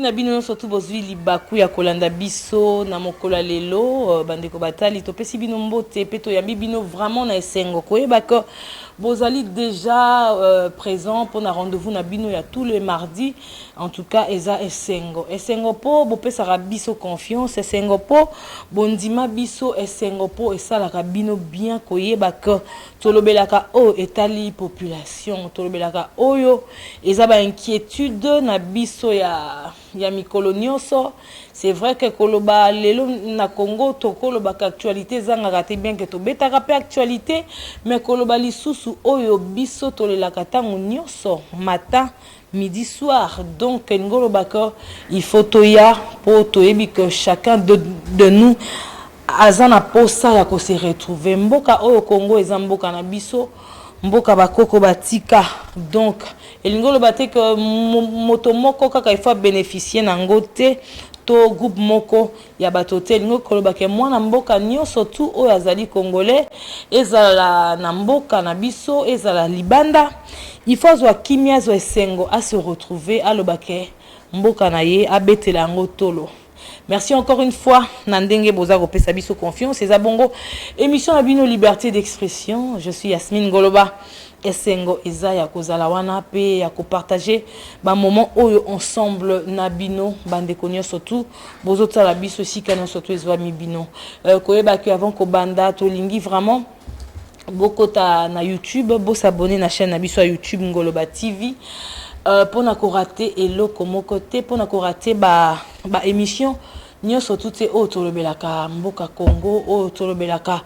na bino surtout bozwi libaku ya kolanda biso na mokola lelo bandeko batali topesi bino mbote pe toyambi bino vraiment na esengo koyeba que bozali déjà présent pour un rendez-vous na bino ya tous les mardis en tout cas eza esengo po bopesaka biso confiance esengo po bondima biso esengo po esalaka bino bien koyeba que tolobelaka o etali population tolobelaka oyo eza ba inquiétude na biso ya mikolo nyonso. C'est vrai que koloba lelo na Congo to koloba ka actualité zanga te bien que to betaka pe actualité mais koloba lisusu oyo biso tolelaka tango nyonso matin midi soir donc ngolo bako il faut toya pour toyebi que chacun de nous azana posa ya ko se retrouver mboka oyo Congo eza mboka na biso mboka bakoko batika donc elingolo bate que moto moko kaka il faut bénéficier na ngote to groupe moko ya batote lingo koloba ke mwana mboka nyonso tu oyo azali congolais ezala na mboka na biso ezala libanda il faut zwa kimia zwa esengo à se retrouver aloba ke mboka na ye abetela ngo tolo. Merci encore une fois nandenge boza kopesa biso confiance eza bongo émission na bino liberté d'expression. Je suis Yasmine Goloba esengo eza ya kozala wana pe ya kopartager ba moment oyo ensemble na bino bande konyo surtout bozota la biso sikana surtout ezwa mi bino koyeba que avant ko banda to lingi vraiment bokota na YouTube bo s'abonner na chaîne na biso YouTube Ngoloba TV pour na ko rater eloko moko te pour na ko rater ba émission nyonso tout e o tolobelaka mboka Congo o tolobelaka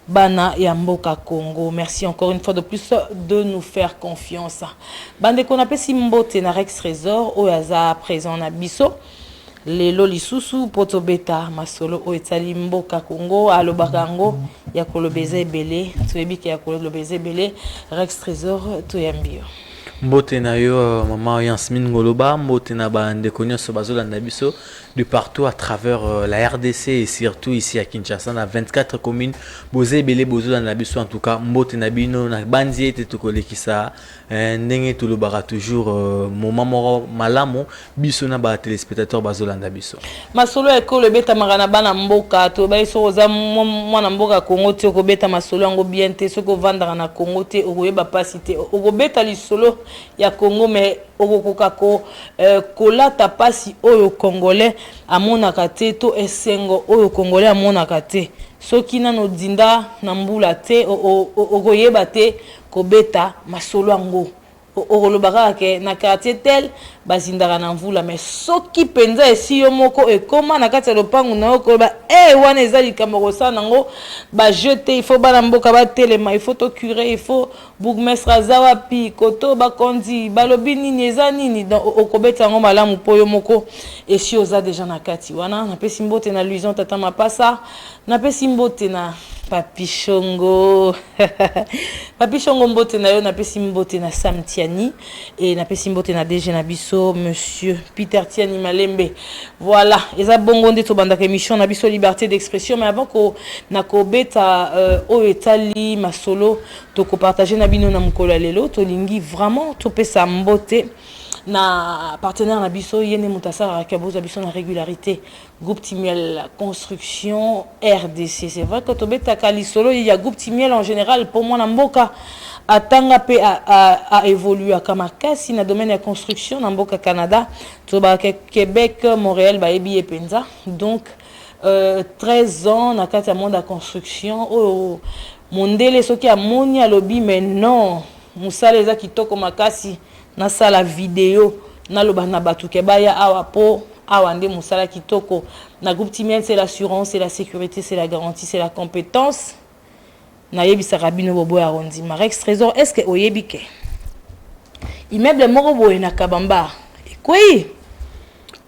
bana ya mboka Congo. Merci encore une fois de plus de nous faire confiance. Bande qu'on appelle Simbote na Rex Trésor o yaza présent na biso lelo lisusu poto beta masolo o etali mboka Congo alobakango ya kolobeza ebele toyebiki ya kolobeza ebele Rex Trésor toyambio mbote na yo maman Yasmine Goloba mbote na bande konyo so bazolanda biso de partout à travers la RDC et surtout ici à Kinshasa dans 24 communes bozé belé bozo dans la biso en tout cas mbote na bino na banzi ete to kolekisa ndenge to lobara toujours moment moro malamo biso na ba téléspectateurs bazolanda biso masolo ekolo beta magana bana mboka to ba iso za mwana mboka Congo te ko beta masolo ngo bien te soko vandaka na Congo te okoyeba pasité okobeta lisolo ya Congo mais okokoka ko kolata pasi oyo congolais amonaka te to esengo oyo congolais amonaka te soki nano dinda na mbula te okoyeba te kobeta masolo yango okolobaka ke na quartier tel bazindaka na mvula mais soki penza esi yo moko ekoma na kati ya lopangu na yo koloba wana eza likambo kosala nango bajete il faut bana mboka batelema il faut to curé il faut bourgmestre aza wapi koto bakondi balobi nini eza nini okobeta yango malamu po yo moko esi oza deja na kati wana napesi mbote na Luison tata mapasa napesi mbote na Papi Shongo Papi Shongo mbote na yo napesi mbote na Sam Tiani et napesi mbote na DG na biso monsieur Peter Tiani Malembe. Voilà, eza bongo nde to banda émission na biso liberté d'expression mais avant ko na ko beta o etali masolo to ko partager na bino na mkola lelo to lingi vraiment to pesa mbote na partenaire na biso yene mutasara kaboza biso na régularité groupe Timiel construction RDC. C'est vrai que to beta kalisolo il y a groupe Timiel en général pour moi na mboka atanga pe a évolué kama kasi na domaine de construction na mboka Canada to ba Québec Montréal ba ebi penza donc 13 ans na kati ya monde de construction o mondele soki amoni alobi mais non musala eza kitoko makasi na sala vidéo na loba na batuke baya awa po awa nde musala kitoko na groupe Timiel c'est l'assurance c'est la sécurité c'est la garantie c'est la compétence na yebisa rabino bobo ya rondi Rex Trésor est-ce que oyebike immeuble moko boye na Kabamba ekoi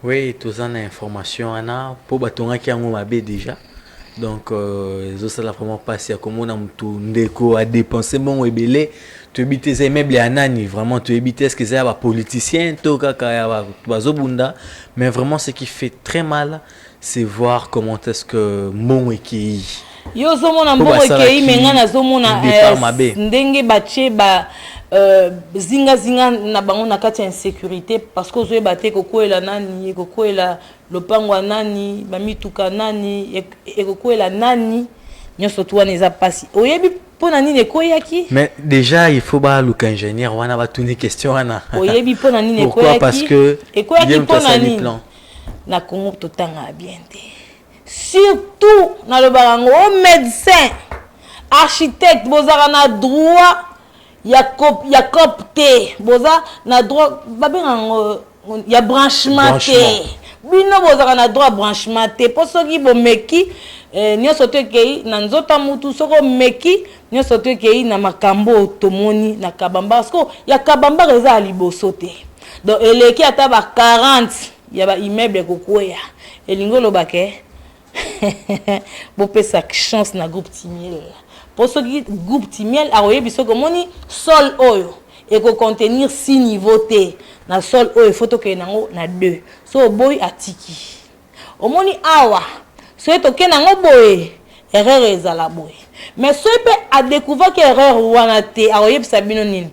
oui tous en information ana po batonga ki yango mabe déjà donc zo sala vraiment passer à comment on tout ndeko a dépenser bon ebele tu habiter ces meubles à nani vraiment tu habiter est-ce que c'est un politicien to kaka ya bazobunda mais vraiment ce qui fait très mal c'est voir comment est-ce que mon qui yo zomona mbongo ekei menga na zomona ndenge bache zinga zinga na bango na kati ya insécurité parce que ozoyeba te kokwela nani ekokwela lopango nani bamituka nani ekokwela nani nyonso tu wana eza pasi oyebi mpona nini ekoyaki. Mais déjà il faut baluka ingénieur wana batuni question wana oyebi mpona nini pourquoi parce que ekoyaki mpona nini na Congo totanga bien te surtout nalobaka ngo o médecin architecte bozaka na droit ya copte boza na droit babenga ngo ya branchement te bino bozaka na droit branchement te po soki bomeki nyonso to ekei na nzota mutu soko meki nyonso to ekei na makambo tomoni na kabamba parce que ya kabamba eza ya liboso te donc eleki ata ba 40 ya ba immeuble kokweya elingi olobake bopesa chance na groupe Timiel pour ce qui groupe Timiel aroyebi soko moni sol oyo eko contenir 6 niveaux te na sol oyo photo ke nango na 2 so boy atiki omoni awa so to ke nango boy erreur ezala boy mais so pe a découvert que erreur wana te aroyebi sabino nini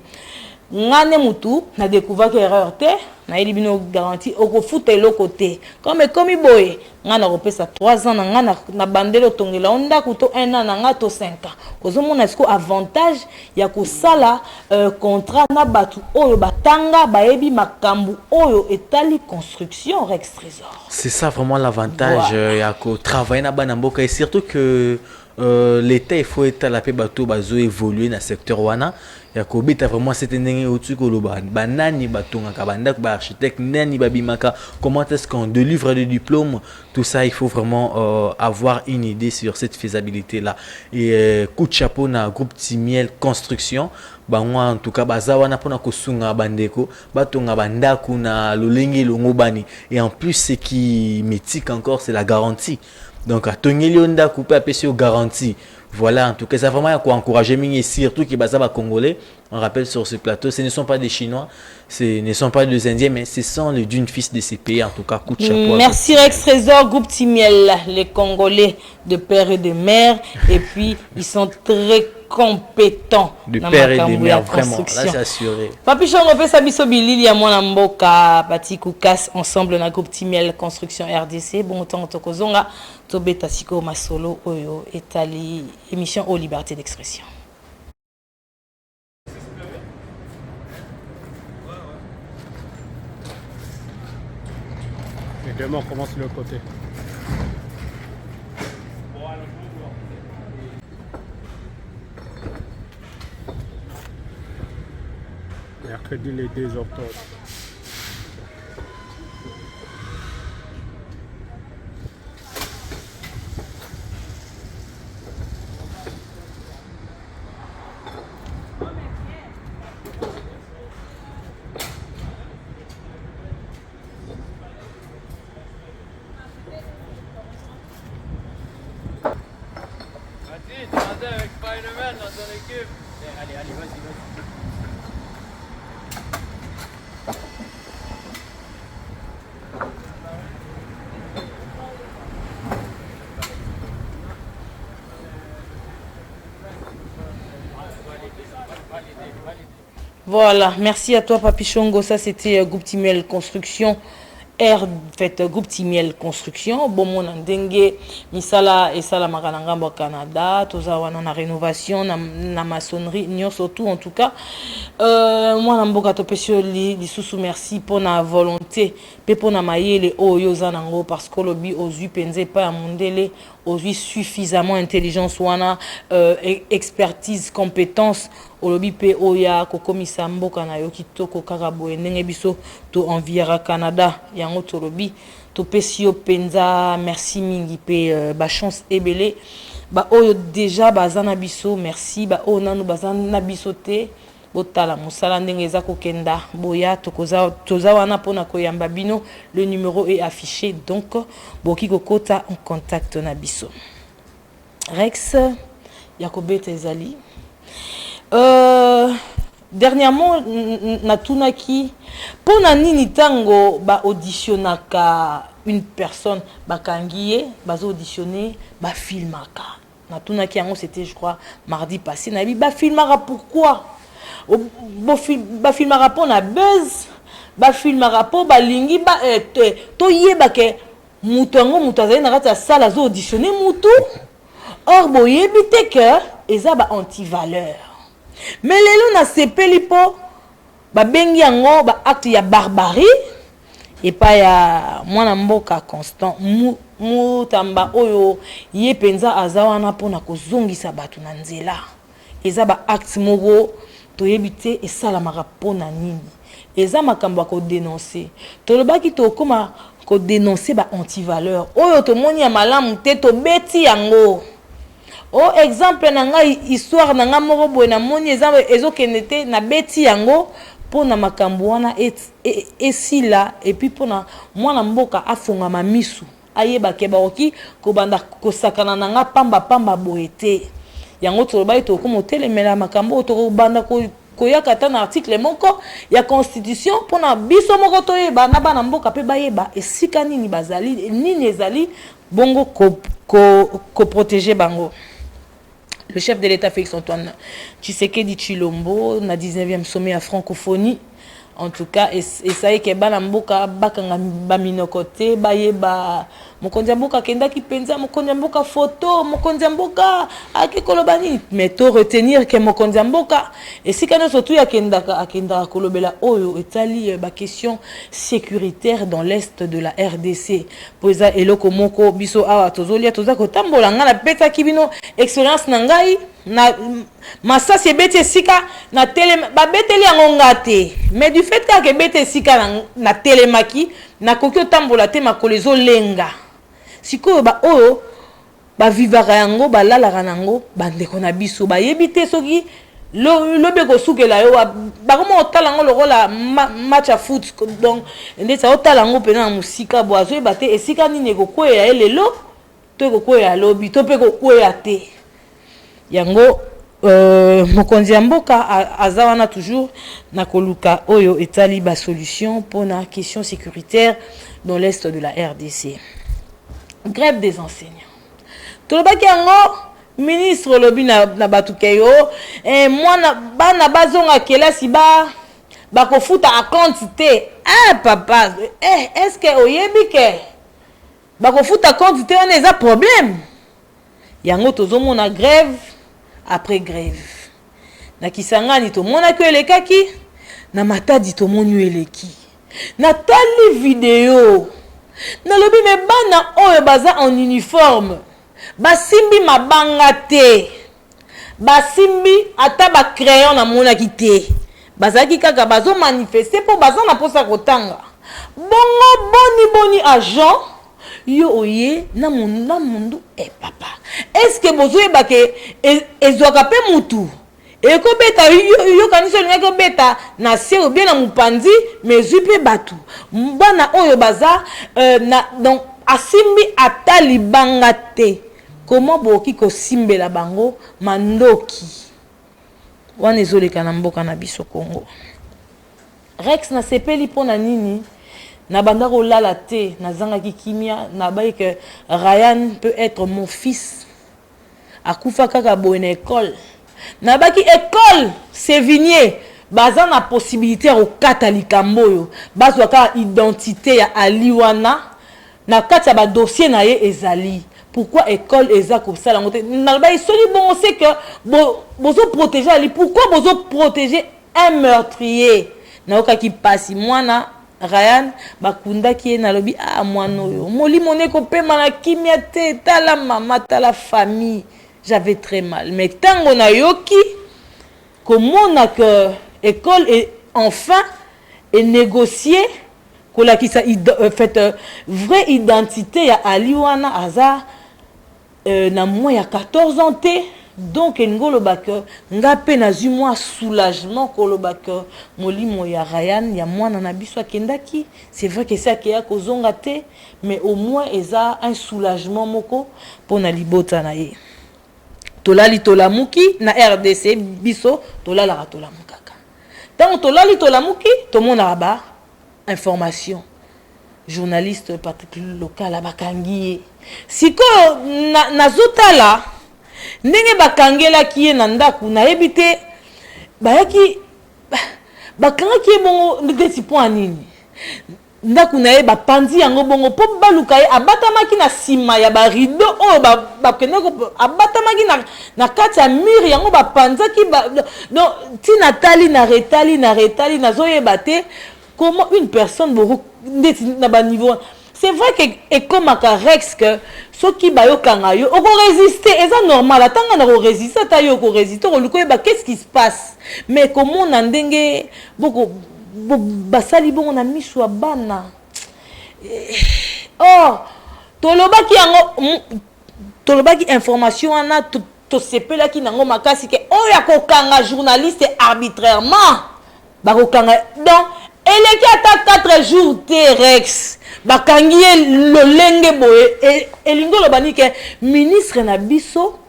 ngane mutu na découvert que erreur te na yeli bino garantie okofuta eloko te comme komi boye ngana kopesa 3 ans na ngana na bandelo tongela onda kuto 1 an na ngato 5 ans kozomona siko avantage ya kosala contrat na batu oyo batanga bayebi makambu oyo etali construction Rex Trésor. C'est ça vraiment l'avantage ya ko travailler na bana mboka et surtout que l'état il faut être la paix bateau bazo évoluer dans secteur wana ya ko bita vraiment c'était ndenge au-dessus ko loba banani batonga ka banda ba architecte nani babimaka comment est-ce qu'on délivre le diplôme tout ça il faut vraiment avoir une idée sur cette faisabilité là et coup de chapeau na groupe Timiel construction bango en tout cas baza wana pona kosunga bandeko batonga bandaku na lolenge longobani et en plus ce qui mythique encore c'est la garantie. Donc, à Tony Lionda coupé à PC garantie. Voilà, en tout cas, ça vraiment à quoi encourager, mais surtout qui basent à Congolais. On rappelle sur ce plateau, ce ne sont pas des Chinois, ce ne sont pas des Indiens, mais ce sont les d'une fils de ces pays. En tout cas, coup de chapeau. Merci Rex Trésor, groupe Timiel, les Congolais de père et de mère. Et puis, ils sont très compétents. De père et de mère, vraiment. Là, c'est assuré. Papi Chongo pe sabiso bilili ya mwana mboka Pati Koukas ensemble na groupe Timiel Construction RDC. Bon temps tokozonga tobeta siko masolo oyo etali émission aux libertés d'expression. Et demain, on commence de l'autre côté. Mercredi les 2 octobre. Avec Spider-Man dans son équipe. Allez, vas-y. Voilà, merci à toi Papi Chongo, ça c'était groupe Timiel Construction. Fait groupe Timiel Construction bon mon ndenge misala et sala makalanga au Canada toza wana na rénovation na maçonnerie nyo surtout en tout cas moi na mboka to pesio li sous merci pour na volonté pe pour na mayele oyo zanango parce que lobi ozui penze pas mondele ozui suffisamment intelligence wana expertise compétence olobi pe oya kokomisa mboka na yo kitoko kaka boye ndenge biso to enviera Canada yango tolobi to pesio penza merci mingi pe ba chance ebele ba oyo déjà bazana biso merci ba onanu bazana biso te botala musala ndenge eza kokenda boya toza wana pona koyamba bino le numéro est affiché donc boki kokota en contact na biso Rex Yakobeta ezali dernièrement natunaki pona nini tango ba auditionnaka une personne bakangiye bazo auditionner ba filmaka natunaki yango c'était je crois mardi passé nabi ba filmaka pourquoi bafilmaka mpo na buzz, bafilmaka mpo balingi toyeba ke mutu yango mutu azali na kati ya sala azo auditionne mutu. Or boyebi te ke eza ba anti-valeur. Mais lelo na sepeli po babengi yango ba acte ya barbarie et pas ya mwana mboka Constant Mutamba oyo ye penza azawana pona kozongisa batu na nzela. Eza ba acte moko toyebi te esalamaka pona nini. Eza makambo ya kodénoncer. Tolobaki tokoma kodénoncer ba anti-valeur. Oyo tomoni ya malamu te tobeti yango. Oh, exemple na ngai histoire na nga moko boye na moni ezokende te na beti yango pona makambo wana esila et puis pona mwana mboka afongama misu ayeba ke baoki kobanda kosakana na nga pamba boye te. Yango tolobai tokoma otelemela makambo tokobanda koyaka ta na article moko ya constitution pona biso moko toyeba na bana mboka pe bayeba esika nini bazali nini ezali bongo ko protéger bango. Le chef de l'État Félix Antoine Tshisekedi Tshilombo na 19e sommet à francophonie. En tout cas, et ça y est que bana mboka bakanga baminokote bayeba mokonzi mboka kenda ki penza mokonzi mboka photo mokonzi mboka akikolobani mais to retenir que mokonzi mboka et si kana surtout akenda kolobela oyo etali ba question sécuritaire dans l'est de la RDC poza eloko moko biso awa tozolia tozako tambola ngala peta kibino expérience na ngai na masasi bete sika na télé ba beteli yango ngate mais du fait que bete sika na télémaki na kokyo tambola te makolezo lenga sikoyo ba oyo ba vivaka yango ba lalaka nango bandeko na biso ba yebite soki lobe ko sukela yo ba komo otala ngo lokola match à foot donc ndetsa otala ngo pena musika boazo ebate esika nini kokwea elelo to kokwea lobi to pe kokwea te yango mokonzi mboka azawana toujours na koluka oyo etali ba solution pour la question sécuritaire dans l'est de la RDC. Grève des enseignants. Tolobaki yango ministre lobi na batukeyo mwana bana bazonga kelasi ba kofuta a quantité papa est-ce que oyebi ke ba kofuta quantité on eza problème yango tozomona grève après grève na Kisangani to mona ko elekaki na Matadi to monu eleki na tali vidéo na lobi me bana oyo baza en uniforme basimbi mabanga te basimbi ata ba crayon na mona kite bazaki kaka bazo manifester po baza na posa kotanga bongo boni agent yo oye na mundu papa est-ce que bozo yeba ke ezwaka pe mutu eko beta yo kanisa ngako beta na se ou bien na mupanzi mais zupe batu bana oyo baza donc asimbi ata libanga te comment boki ko simbela bango mandoki wana ezoleka na mboka na biso Congo Rex na sepeli pona nini na banda kolala te na zanga kimia na baye que Ryan peut être mon fils akufa kaka boye na école na baki école Sévigné baza na possibilité au catholique mboyo bazwa ka identité ya aliwana na kati ya ba dossier na ye ezali pourquoi école eza comme ça la montée na baye soli bon c'est que bozo protéger ali pourquoi bozo protéger un meurtrier na okaki pasi mwana Ryan bakunda ki na lobi mwana oyo molimo ne ko pema na kimia te tala mama tala famille j'avais très mal mais tango na yoki comment que école est enfin et négocier ko la ki sa fait vraie identité ya aliwana aza na moi ya 14 ans te donc ngolo baka ngape na zu moi soulagement kolobaka molimo ya Ryan ya mwana na biso akendaki c'est vrai que ça kia kozonga te mais au moins eza un soulagement moko pona libota na ye tolali tolamuki na RDC biso tolala tolamukaka tant tolali tolamuki to mona ba information journaliste particulier local abakangi siko na zotala ndenge bakangela kiye na ndaku na ebite bayaki bakangaki ye bongo ndeti mpo ya nini ndako na ye bapandi yango bongo mpo baluka ye abatamaki na nsima ya barido oyo bakende abatamaki na kati ya mur yango bapanzaki donc ntina tali na retali nazoyeba te comment une personne ndeti na baniveau. C'est vrai que ekomaka rex que soki bayokanga yo oko-résister eza normal atanga na ko-résister ata yo oko-résister olukoyeba qu'est-ce qui se passe mais comment na ndenge boko basali bongo na miso ya bana oh tolobaki information wana tosepelaki nango makasi ke oyo akokanga journaliste arbitrairement bakokanga donc eleki ata 4 jours te rex bakangi ye lolenge boye elingo lobani ke ministre na biso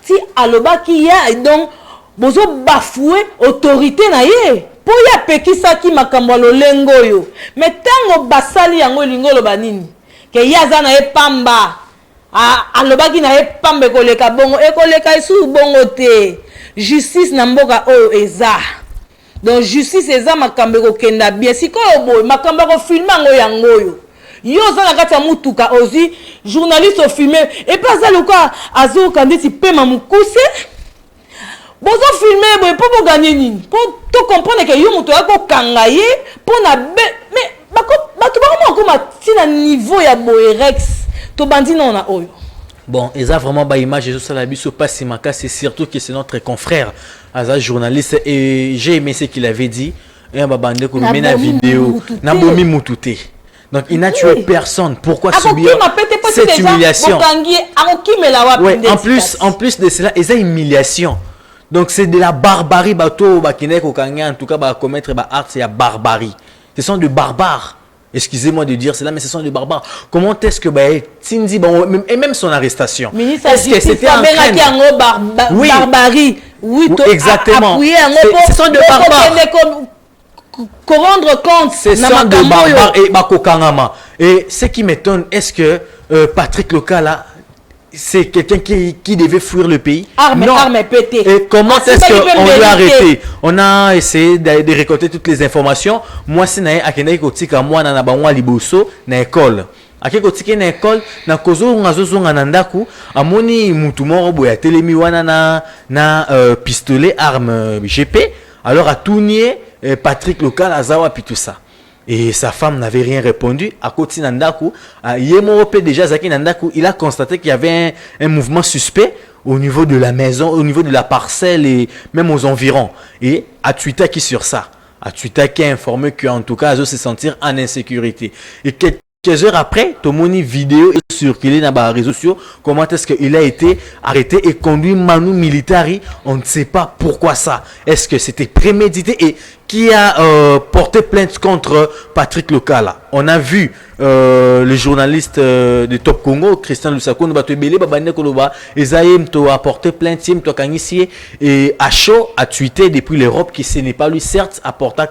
ti alobaki ya donc bozo bafouer autorité na ye po ya pekisaki makambo lolengo yo mais tango basali yango elingo lobanini ke yaza na ye pamba alobaki na ye pamba ekoleka bongo ekoleka esu bongo te justice na mboka oyo eza donc justice eza makambo ekokenda bien sikoyo boye makambo ekofilme yango yo yo oza na kati ya mutuka ozi journaliste ofilme epe aza loka azoyoka ndeti pema mokuse bozo filme boye mpo boganye nini mpo tocomprendre ke yo moto akokanga ye mpo na mais bato bakoma ntina niveau ya boye rex tobandi nona oyo. Bon, et ça vraiment bah image de ça la biso pas si c'est surtout que c'est notre confrère Aza journaliste et j'ai aimé ce qu'il avait dit et bah bande ko met la vidéo na bomi mutute. Donc il n'a tué personne. Pourquoi subir cette humiliation? Ouais, en plus de cela, il y a humiliation. Donc c'est de la barbarie bateau bakine ko kanga en tout cas ba commettre ba acte c'est la barbarie. Ce sont de barbares. Excusez-moi de dire cela, mais ce sont des barbares. Comment est-ce que Tindi, et même son arrestation, est-ce que c'était un crime? Oui, barbarie. Oui, exactement. Ce sont des barbares. Rendre compte. Ce sont des barbares et bakokangama. Et ce qui m'étonne, est-ce que Patrick Lokala, c'est quelqu'un qui devait fuir le pays? Arme pété. Et comment est-ce qu'on l'a arrêté? On a essayé de récolter toutes les informations. Moi, c'est nae akende kotika moi na bangwa liboso na école. Ake kotika na école na kozo ngazo nga ndaku amoni mutu moko boya telemi wana na pistolet arme GP. Alors à tourner Patrick Lokala azawa puis tout ça. Et sa femme n'avait rien répondu. À côté Nandaku, déjà Zaki Nandaku, il a constaté qu'il y avait un mouvement suspect au niveau de la maison, au niveau de la parcelle et même aux environs. Et à Twitter qui sur ça, à Twitter qui a informé qu'en tout cas, ils se sentir en insécurité. Et quelques heures après, Tomoni vidéo est circulée dans les réseaux sociaux. Comment est-ce qu'il a été arrêté et conduit Manu Militari? On ne sait pas pourquoi ça. Est-ce que c'était prémédité? Et qui a porté plainte contre Patrick Lokala? On a vu le journaliste de Top Congo, Christian Lusako, a porté plainte, et à chaud a tweeté depuis l'Europe que ce n'est pas lui, certes, a porté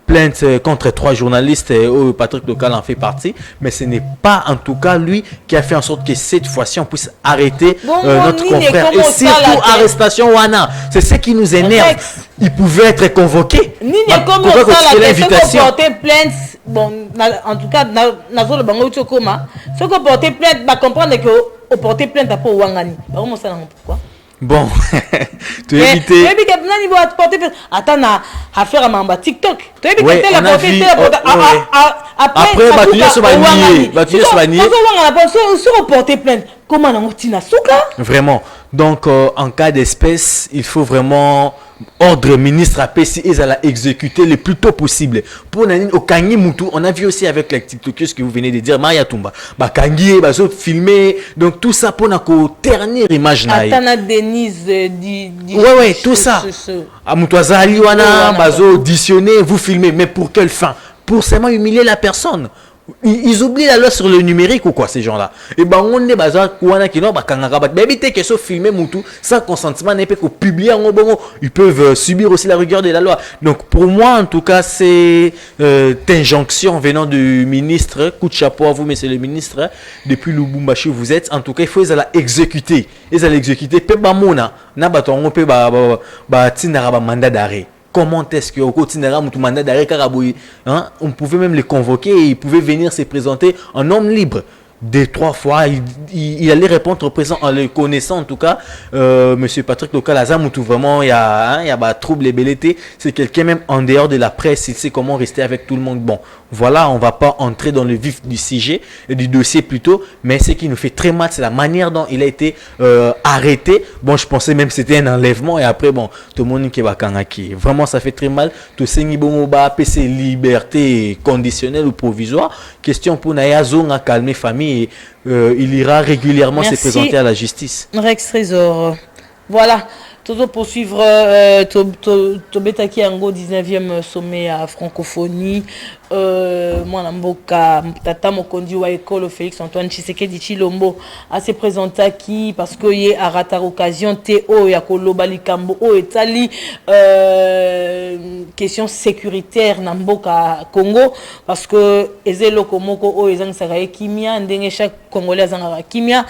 plainte contre 3 journalistes, Patrick Lokala en fait partie, mais ce n'est pas en tout cas lui qui a fait en sorte que cette fois-ci on puisse arrêter notre confrère. Et surtout arrestation Wana, c'est ce qui nous énerve. Il pouvait être convoqué. Pourquoi l'invitation? Plainte, bon, en tout cas, dans le bango chokoma, ce qu'on porte plainte, va comprendre que on porte plainte pour Wangani. Pourquoi? Bon, tu es invité. Attends, affaire à Mamba TikTok. Oui, on a vu. Après, vraiment. Donc, en cas d'espèce, il faut vraiment ordre ministre à PC et à la exécuter le plus tôt possible. Pour Nanine au Kangi Moutou, on a vu aussi avec les TikTokers que vous venez de dire, Maria Tumba, Kangi, Bazo filmer, donc tout ça pour na ternir image na. Atana Denise ouais, tout ça. Amoutouazali wana, Bazo auditionner, vous filmer, mais pour quelle fin? Pour seulement humilier la personne. Ils oublient la loi sur le numérique ou quoi, ces gens-là. Et ben, on est basé à qui non, mais éviter que ce filmer Moutou sans consentement n'est pas que publier en bon, ils peuvent subir aussi la rigueur de la loi. Donc, pour moi, en tout cas, c'est injonction venant du ministre. Coup de chapeau à vous, monsieur le ministre. Depuis Lubumbashi où vous êtes, en tout cas, il faut les exécuter. Ils allaient exécuter. Pe ba mona, na batongo pe ba tinara ba mandat d'arrêt. Comment est-ce que au quotidien mandat d'arrêt Karaboui, hein, on pouvait même les convoquer et ils pouvaient venir se présenter en homme libre. 2-3 fois, il allait répondre au présent en le connaissant en tout cas. Monsieur Patrick Local tout vraiment il y a trouble et belleté. C'est quelqu'un même en dehors de la presse, il sait comment rester avec tout le monde. Bon, voilà, on va pas entrer dans le vif du sujet, du dossier plutôt, mais ce qui nous fait très mal, c'est la manière dont il a été arrêté. Bon, je pensais même que c'était un enlèvement et après bon, tout le monde qui va kangaki. Vraiment, ça fait très mal. Tout ce qui PC liberté conditionnelle ou provisoire. Question pour Nayazon à calmer famille. Et, il ira régulièrement se présenter à la justice. Rex Trésor. Voilà. Toujours poursuivre Tobetaki Ango 19e sommet à francophonie. Moi Namboka Tata Mokondi wa école Félix Antoine Tshisekedi Chilombo a se présenté qui parce que y a raté occasion Théo ya koloba likambo o etali question sécuritaire Namboka Congo parce que ezelo komoko o ezang sakaye kimia ndenge chaque congolais azanga kimia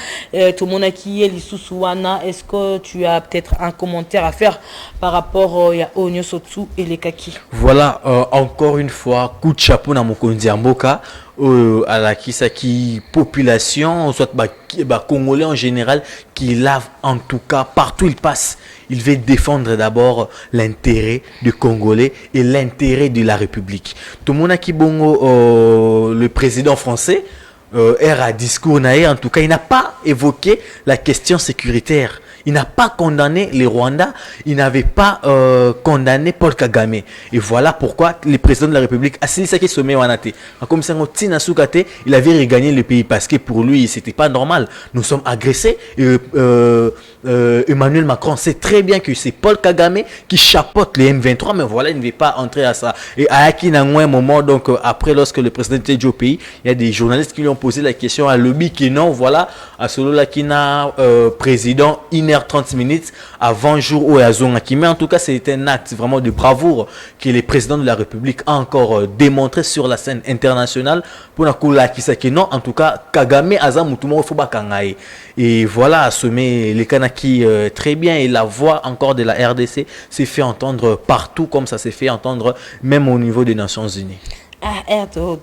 tout le monde qui est lisusu wana. Est-ce que tu as peut-être un commentaire à faire par rapport à Onyo Sotsu et les Kaki? Voilà, encore une fois, coup de chapeau dans mon Kondi Mboka à la Kisaki population, soit Congolais en général, qui lavent en tout cas partout où ils passent. Il veut défendre d'abord l'intérêt du Congolais et l'intérêt de la République. Tout le monde a qui bongo le président français. À discours naïe, en tout cas, il n'a pas évoqué la question sécuritaire. Il n'a pas condamné les Rwandais, il n'avait pas condamné Paul Kagame. Et voilà pourquoi le président de la République, Assili Saki Somé Wanate, comme ça, il avait regagné le pays parce que pour lui, c'était pas normal. Nous sommes agressés. Emmanuel Macron sait très bien que c'est Paul Kagame qui chapeaute les M23, mais voilà, il ne veut pas entrer à ça. Et à Aki un moment, donc après, lorsque le président était au pays, il y a des journalistes qui lui ont posé la question à Lobby qui non, voilà, à Solo Kina, président, 1h30 minutes avant jour où Azongaki. Mais en tout cas, c'était un acte vraiment de bravoure que le président de la République a encore démontré sur la scène internationale pour la Kisaki. Non, en tout cas, Kagame Azamutumo Fobakangae. Et voilà, assommer les Kanaki très bien. Et la voix encore de la RDC s'est fait entendre partout comme ça s'est fait entendre même au niveau des Nations Unies. On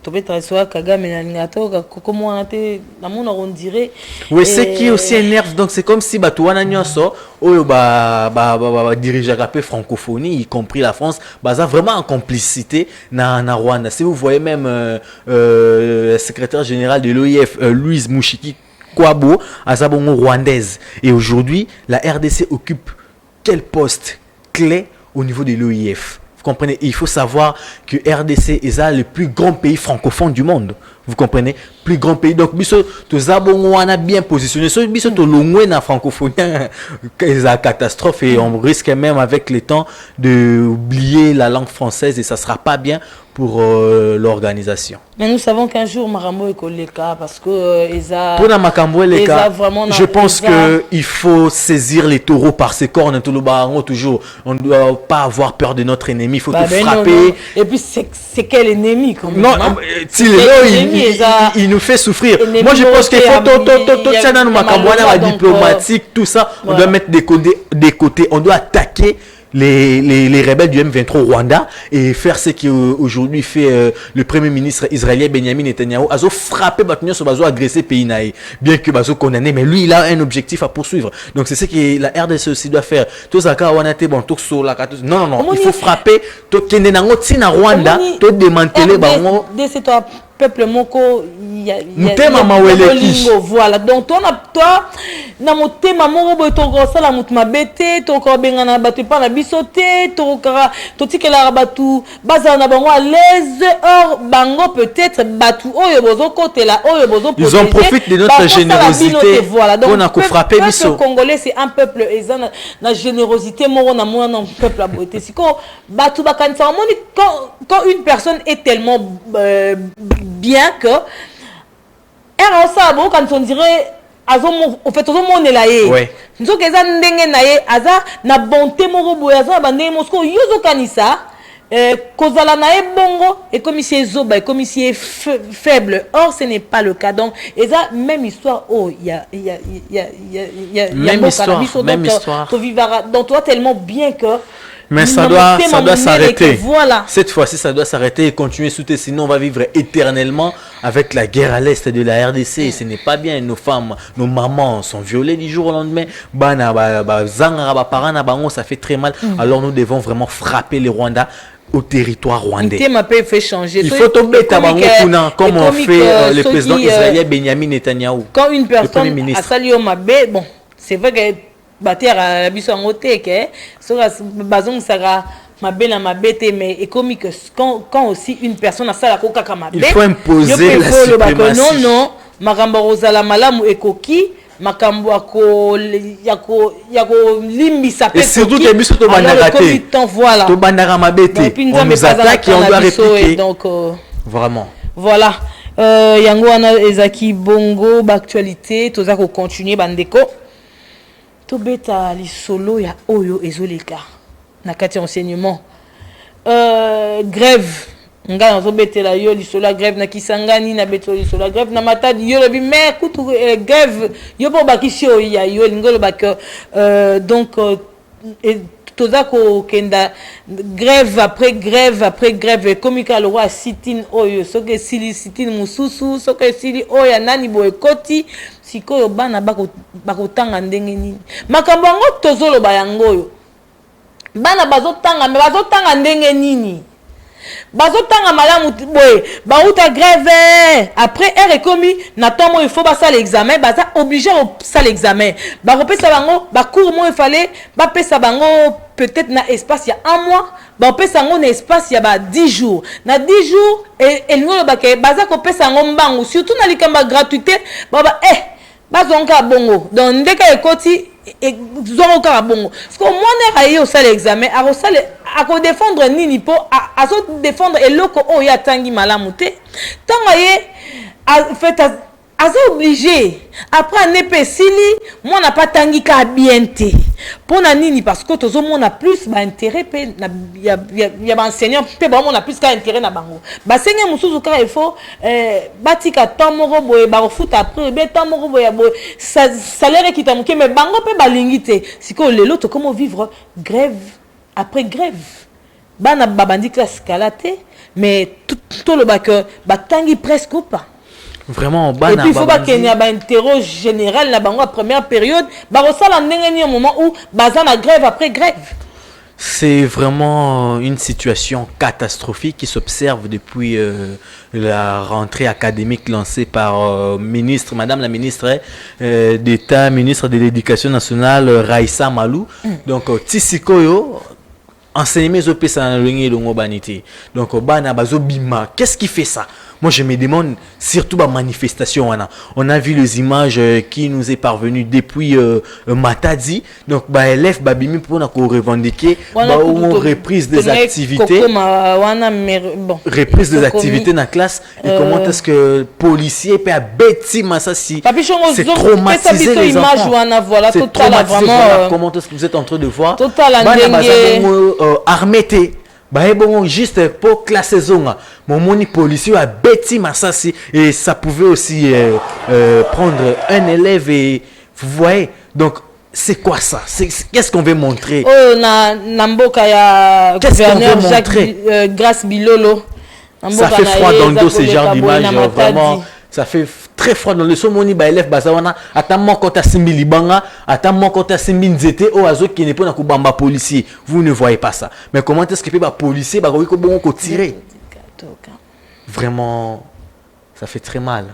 dirait. Oui, c'est qui aussi énerve. Donc c'est comme si Batouana Nyoso, dirigeant la francophonie, y compris la France, ça vraiment en complicité na Rwanda. Si vous voyez même le secrétaire général de l'OIF, Louise Mouchiki Kwabo, Azabongo rwandaise. Et aujourd'hui, la RDC occupe quel poste clé au niveau de l'OIF? Vous comprenez? Il faut savoir que RDC est le plus grand pays francophone du monde. Vous comprenez? Plus grand pays. Donc, biso tous abongo a bien positionné. So biso to longwe na francophonie, c'est la catastrophe et on risque même avec le temps d'oublier la langue française et ça sera pas bien pour l'organisation. Mais nous savons qu'un jour Marambo est Koleka parce que pour la Makambo et les cas, je pense que il faut saisir les taureaux par ses cornes tout le barango toujours. On ne doit pas avoir peur de notre ennemi. Il faut tout frapper. Non. Et puis c'est quel ennemi quand même? Non, il nous fait souffrir. Moi je pense qu'il faut tout ça dans la diplomatique, tout ça. On doit mettre des côtés. On doit attaquer les rebelles du M23 Rwanda et faire ce qu'aujourd'hui fait le premier ministre israélien Benjamin Netanyahu, azo frapper Batunyo sur bazo agresser pays naï, bien que bazo condamné, mais lui il a un objectif à poursuivre. Donc c'est ce que la RDC aussi doit faire. Tout ça quand on a été bon tout sur la carte. Non, il faut frapper tout kenenango tina Rwanda, tout démanteler bango. C'est toi peuple moko voilà donc toi na motema moko boy to sala mutma bete to ko bengana batu pa na bisote to kara to tikela batu baza na bango à l'aise or bango peut-être batu oyo bozo kotela oyo bozo ils en profitent de notre générosité voilà donc on a ko frapper biso. Le congolais c'est un peuple ezana na générosité moko na mona peuple a beauté siko batu bakanisa moni quand une personne est tellement bien que era ça bon quand on dirait au fait on est là ouais nzo keza ndenge na ye aza na bonté moko boya aza bande mosko yozo kanisa kozala na ye bongo et comme si zoba et comme si est faible, or ce n'est pas le cas. Donc et ça même histoire, oh il y a même histoire tu vivras dans toi tellement bien que mais ça doit s'arrêter. Voilà. Cette fois-ci, ça doit s'arrêter et continuer sous sinon on va vivre éternellement avec la guerre à l'est de la RDC. Et ce n'est pas bien. Nos femmes, nos mamans sont violées du jour au lendemain. Ça fait très mal. Alors nous devons vraiment frapper les Rwandais au territoire rwandais. Fait changer. Il faut tomber comme on fait le président israélien Benjamin Netanyahu. Quand une personne a sali au Mabé, bon, c'est vrai que bater à la biso en côté que sera bazon sera mabé na mabete mais et comme que quand aussi une personne a ça la coca mabé il faut imposer la suprématie. Non makambo rozala malamu ekoki makambo yako limbisa pe et surtout que biso to bandaka te voilà to bandaka mabete on nous attaque et on doit répliquer donc vraiment voilà yango wana ezaki bongo actualité toza ko continuer bandeko tobeta lisolo ya oyo ezoleka na kati enseignement grève nga nazo betela yo lisolo ya grève na Kisangani na beto lisolo ya grève na Matadi yo lobi mais kutu grève yo po bakisi yo ya yo lingolo bak donc toza ko kenda grève après grève komika lo wa sitine oyo soke sili sitine mususu soke sili oya nani boye koti sikoyo bana bakotanga ndenge nini makambo yango tozoloba yango oyo bana bazotanga ndenge nini bazotanga malamu boye bauta grève après ekomi na tomo il faut basa l'examen baza obligé au ça l'examen bakopesa bango bacours mo il fallait bapesa bango peut-être na espace il y a un mois bapesa bango na espace il y a 10 jours na 10 jours et ngolo bake baza kopesa bango mbangu surtout na likamba gratuité baba bazonga bongo donc ndeka ekoti zonga bongo parce que moi na yo ça l'examen a ko défendre nini po a so défendre eloko o ya tangi malamu te tanga ye a fait aza obligé après nepe sili moi n'a pas tangi ka bien te pona nini parce que tozo mona plus ba intérêt pe na ya ba enseignant pe ba mona plus ka intérêt na bango ba seigneur musuzu ka il faut batika tomoro boye ba refuta après be tomoro boye boye salaire qui tamuke mais bango pe balingi te siko lelo to comment vivre grève après grève bana babandi classe kalate mais tout le bac batangi presque pas vraiment bana et puis il faut pas qu'il y ait un interro général la bango première période ba resala ndenge au moment où baza na grève après grève. C'est vraiment une situation catastrophique qui s'observe depuis la rentrée académique lancée par Madame la ministre d'État, ministre de l'Éducation nationale, Raissa Malou. Donc, Tissikoyo, enseignement donc, Bana Bazo Bima, qu'est-ce qui fait ça? Moi, je me demande, surtout la manifestation. On a vu les images qui nous est parvenues depuis Matadi. Donc, élèves, babimi pour nous revendiquer, reprise des activités. Reprise des activités dans la classe. Et comment est-ce que policiers peut bêter Massassi? C'est traumatiser les enfants. C'est traumatiser. Comment est-ce que vous êtes en train de voir? Armé. Bon, juste pour classer zone, mon moni policier a bêti Massassi et ça pouvait aussi prendre un élève et vous voyez donc c'est quoi ça? Qu'est-ce qu'on veut montrer? Oh na mboka ya gouverneur Jacques Grace Bilolo. Ça fait froid dans le dos ce genre d'image vraiment. Ça fait très froid dans le son moni ba élève bazawana atammo kota simbi libanga atammo kota simbi nzete o azo qui n'est pas na kubamba policier vous ne voyez pas ça mais comment est-ce que ba policier ba ko bon ko tirer vraiment ça fait très mal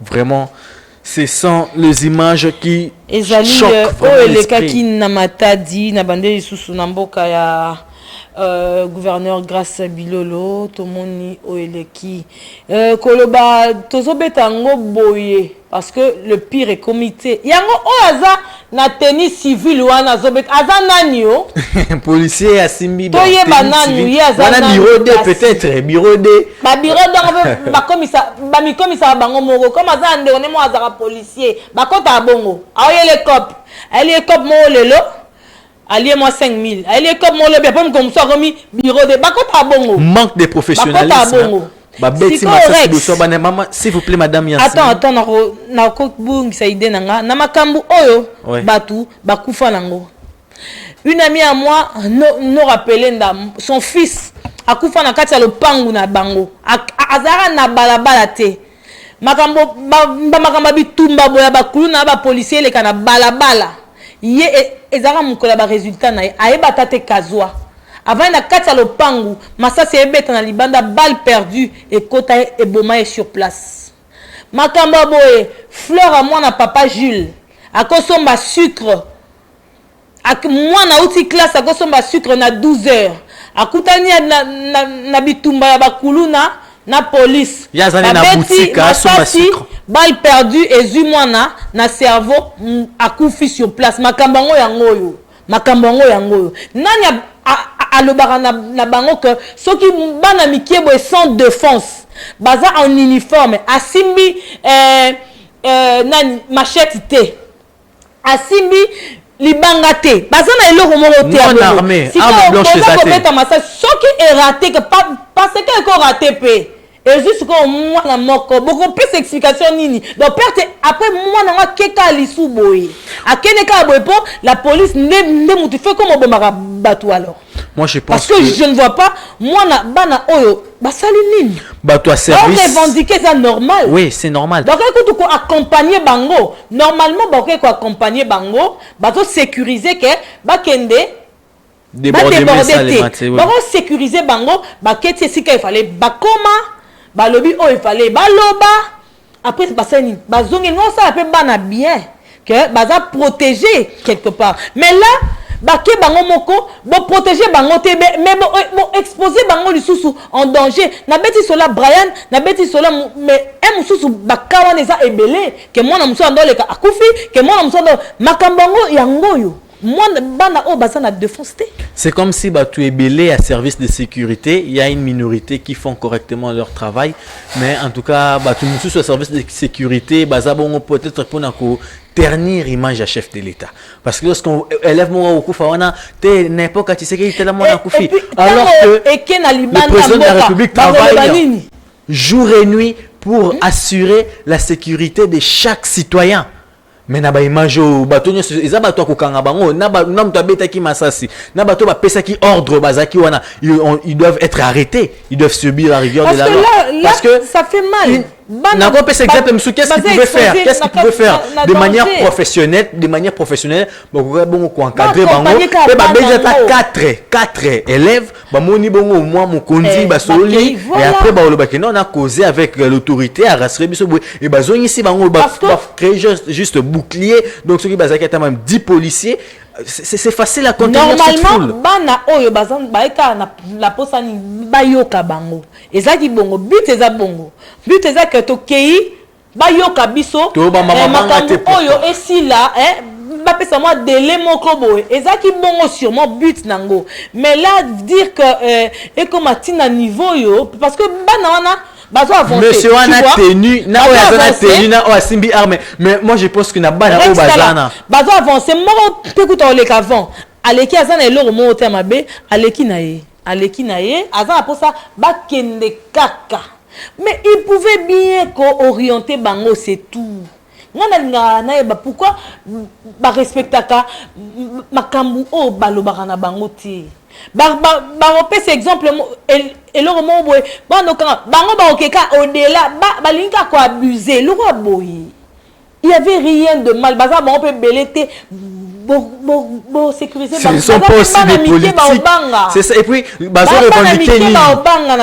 vraiment ce sont les images qui choquent vraiment les kaki na Matadi na bande lisusu na mboka gouverneur Grâce Bilolo tomoni oeleki koloba tozobeta ngo boye parce que le pire est comité yango oaza na tennis civil wana zobeta aza nani yo policier asimbi ba toyeba nani ya aza nani bureau D peut-être bureau D ba bureau D ba komisa ba mi komisa bango moko comme aza ndeko ne mo azaka policier ba kota bongo aoyele cop elle cop mo lelo allié moi 5000 allié comme mon le pas comme ça remis bureau de bakota bongo manque de professionnalisme s'il vous plaît madame Yassine attends na ko bungisa idée nanga na makambu oyo batu bakufa nango une amie à moi no rappelé son fils akufa na kati ya lopangu na bango azara na balabala te makambo makambo bitumba boya bakulu na ba policier le kana balabala ye ezaka mukola ba résultat na ayeba tate kazwa avant na kati ya lopangu masasi ebeta na libanda balle perdue et kota et boma sur place makambo boye fleur à moi na papa Jules akosomba sucre ak moi na outil classe akosomba sucre na 12 heures akutani na bitumba ya bakulu na police yazane na boutique asomba sucre balle perdue et zu mwana na cerveau akufi sur place makambo yango yango nani alobara na bango que soki bana mikiebo sans défense baza en uniforme asimbi nani machette te asimbi libanga te baza na eloko moko te non armé arme blanche ezate soki eraté que parce que ko raté pe et juste quand moi na moko beaucoup plus explication nini donc perte après moi na keka lisu boye akene ka boye po la police ne mutu fait comme bomaka bato alors moi je pense parce que je ne vois pas moi na bana oyo basali nini bato à service on revendiquer ça normal oui c'est normal donc écoute ko accompagner bango normalement ba ko accompagner bango bato sécuriser que bakende déborder sécuriser bango baketi sika il fallait bakoma balobi oh il fallait baloba après basani bazongi non ça peut bana bien que baza protéger quelque part mais là baké bango moko bo protéger bango te mais bo exposer bango lisusu en danger na beti sola Brian na beti sola mais mususu bakawa neza ebele que moi na mususu ndoleka akufi que moi na mususu makambango yangoyo moi bana o basana défense. C'est comme si bah, tu es belé à service de sécurité, il y a une minorité qui font correctement leur travail, mais en tout cas bah tu nous sur le service de sécurité, bah ça bon peut-être pour ternir l'image à chef de l'État. Parce que lorsqu'on élève mon Koufa, on a n'importe quoi, tu sais qu'il est tellement à Koufi. Alors que le président de la République travaille jour et nuit pour assurer la sécurité de chaque citoyen. Mais na ba image o bato nyoso eza bato akokanga bango na mto abeta ki masasi na bato ba pesa ki ordre bazaki wana ils doivent être arrêtés, ils doivent subir la rigueur de la loi parce que ça fait mal. N'a pas fait exemple monsieur qu'est-ce qu'il pouvait faire de manière professionnelle bon ko encadrer bango pe ba beja ta 4 élèves ba moni bongo au moins mon kondi ba soli et après ba olobaki non on a causé avec l'autorité à rassurer biso et ba zongi si bango ba créer juste bouclier donc ceux qui bazaki ta même 10 policiers c'est facile à contenir cette foule. Normalement bana oyo bazan baeka na la posani bayoka bango ezaki bongo but eza bongo but eza que to kei bayoka biso makambo oyo esila bapesa moi délai moko boye ezaki bongo sûrement but nango mais là dire que et comme atina niveau yo parce que bana wana monsieur on a tenu na a tenu na o simbi armé mais moi je pense que na bana o bazana bazo avancer moko écoute on les avant aleki azana eloko mo tema be aleki na ye azana pour ça bakende kaka mais il pouvait bien orienter bango c'est tout ngana na pourquoi ba respectaka makambu o balobaka na bango ti ba repère exemple et le moment boy bango ba okeka au-delà ba linka ko abuser le roi boy il y avait rien de mal baza bon peut belete bon sécuriser ce ne sont pas aussi des politiques. C'est ça. Et puis, bazo revendiquer ni.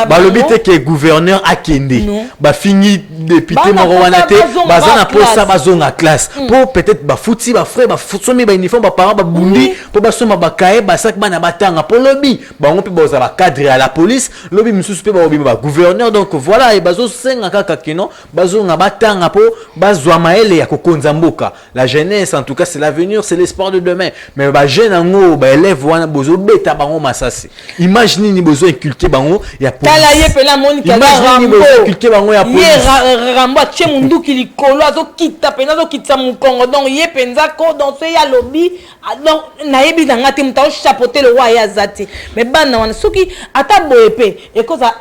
Balobi te que gouverneur a kende. Ba fini député morowana te. Baza na posa bazo na classe. Pour peut-être ba fouti ba frère ba futsomi ba uniforme ba parents ba bundi pour ba soma ba kae ba sak ba na batanga pour lobby. Ba on peut boza ba cadre à la police. Lobby mususu pe ba obi ba gouverneur donc voilà et bazo senga kaka kino bazo na batanga pour bazwa maele ya kokonza mboka. La jeunesse en tout cas c'est l'avenir, c'est l'espoir de demain. Mais ba jeune ngo ba élève wana bozo beta bango masasi. Imaginez ni bozo inculquer bango ya police. Kala ye pela moni kala Imaginez ni bozo inculquer bango ya police. Ye rambo che mundu ki likolo azo kita pena zo kitsa mu Congo donc ye penza ko dans ce ya lobby donc na yebi nanga te mutao chapeauter le roi ya zati. Mais bana wana soki ata boepe e koza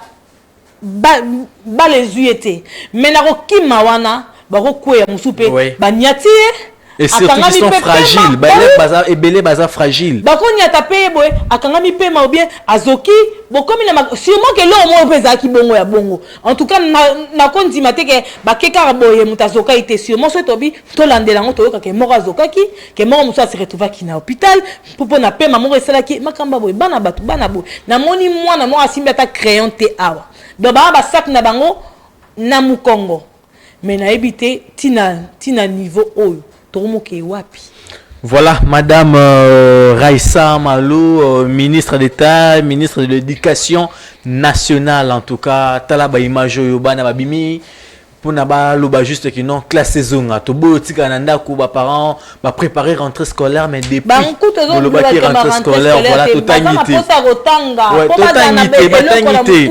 ba les yeux mais na ko kima wana ba ko kwe musupe ba nyati. Et surtout qu'ils sont fragiles. Et belé baza fragile. Bah quand y a tapé boy, akangami pema ou bien azoki, bon comme il a sûrement que l'homme au pesa qui bongo ya bongo. En tout cas na kondi mate que ba keka boy mutazoka était sûrement ce tobi to landela ngo to ka mora zoka ki que mora musa se retrouva ki na hôpital pour na pema mora sala ki makamba boy bana batu bana boy. Na moni mwana mo asimba ta crayon te awa. Do ba sak na bango na mu Congo. Mais na ebité tina niveau oyo. Voilà, Madame Raissa Malo, ministre d'État, ministre de l'Éducation nationale, en tout cas, Talaba Imajo Yobana Babimi, pour n'aba loba juste que non classe saison à tobo tika nanda ko ba parents ba préparer rentrée scolaire mais depuis loba qui rentrée scolaire voilà totalité ouais totalité batangité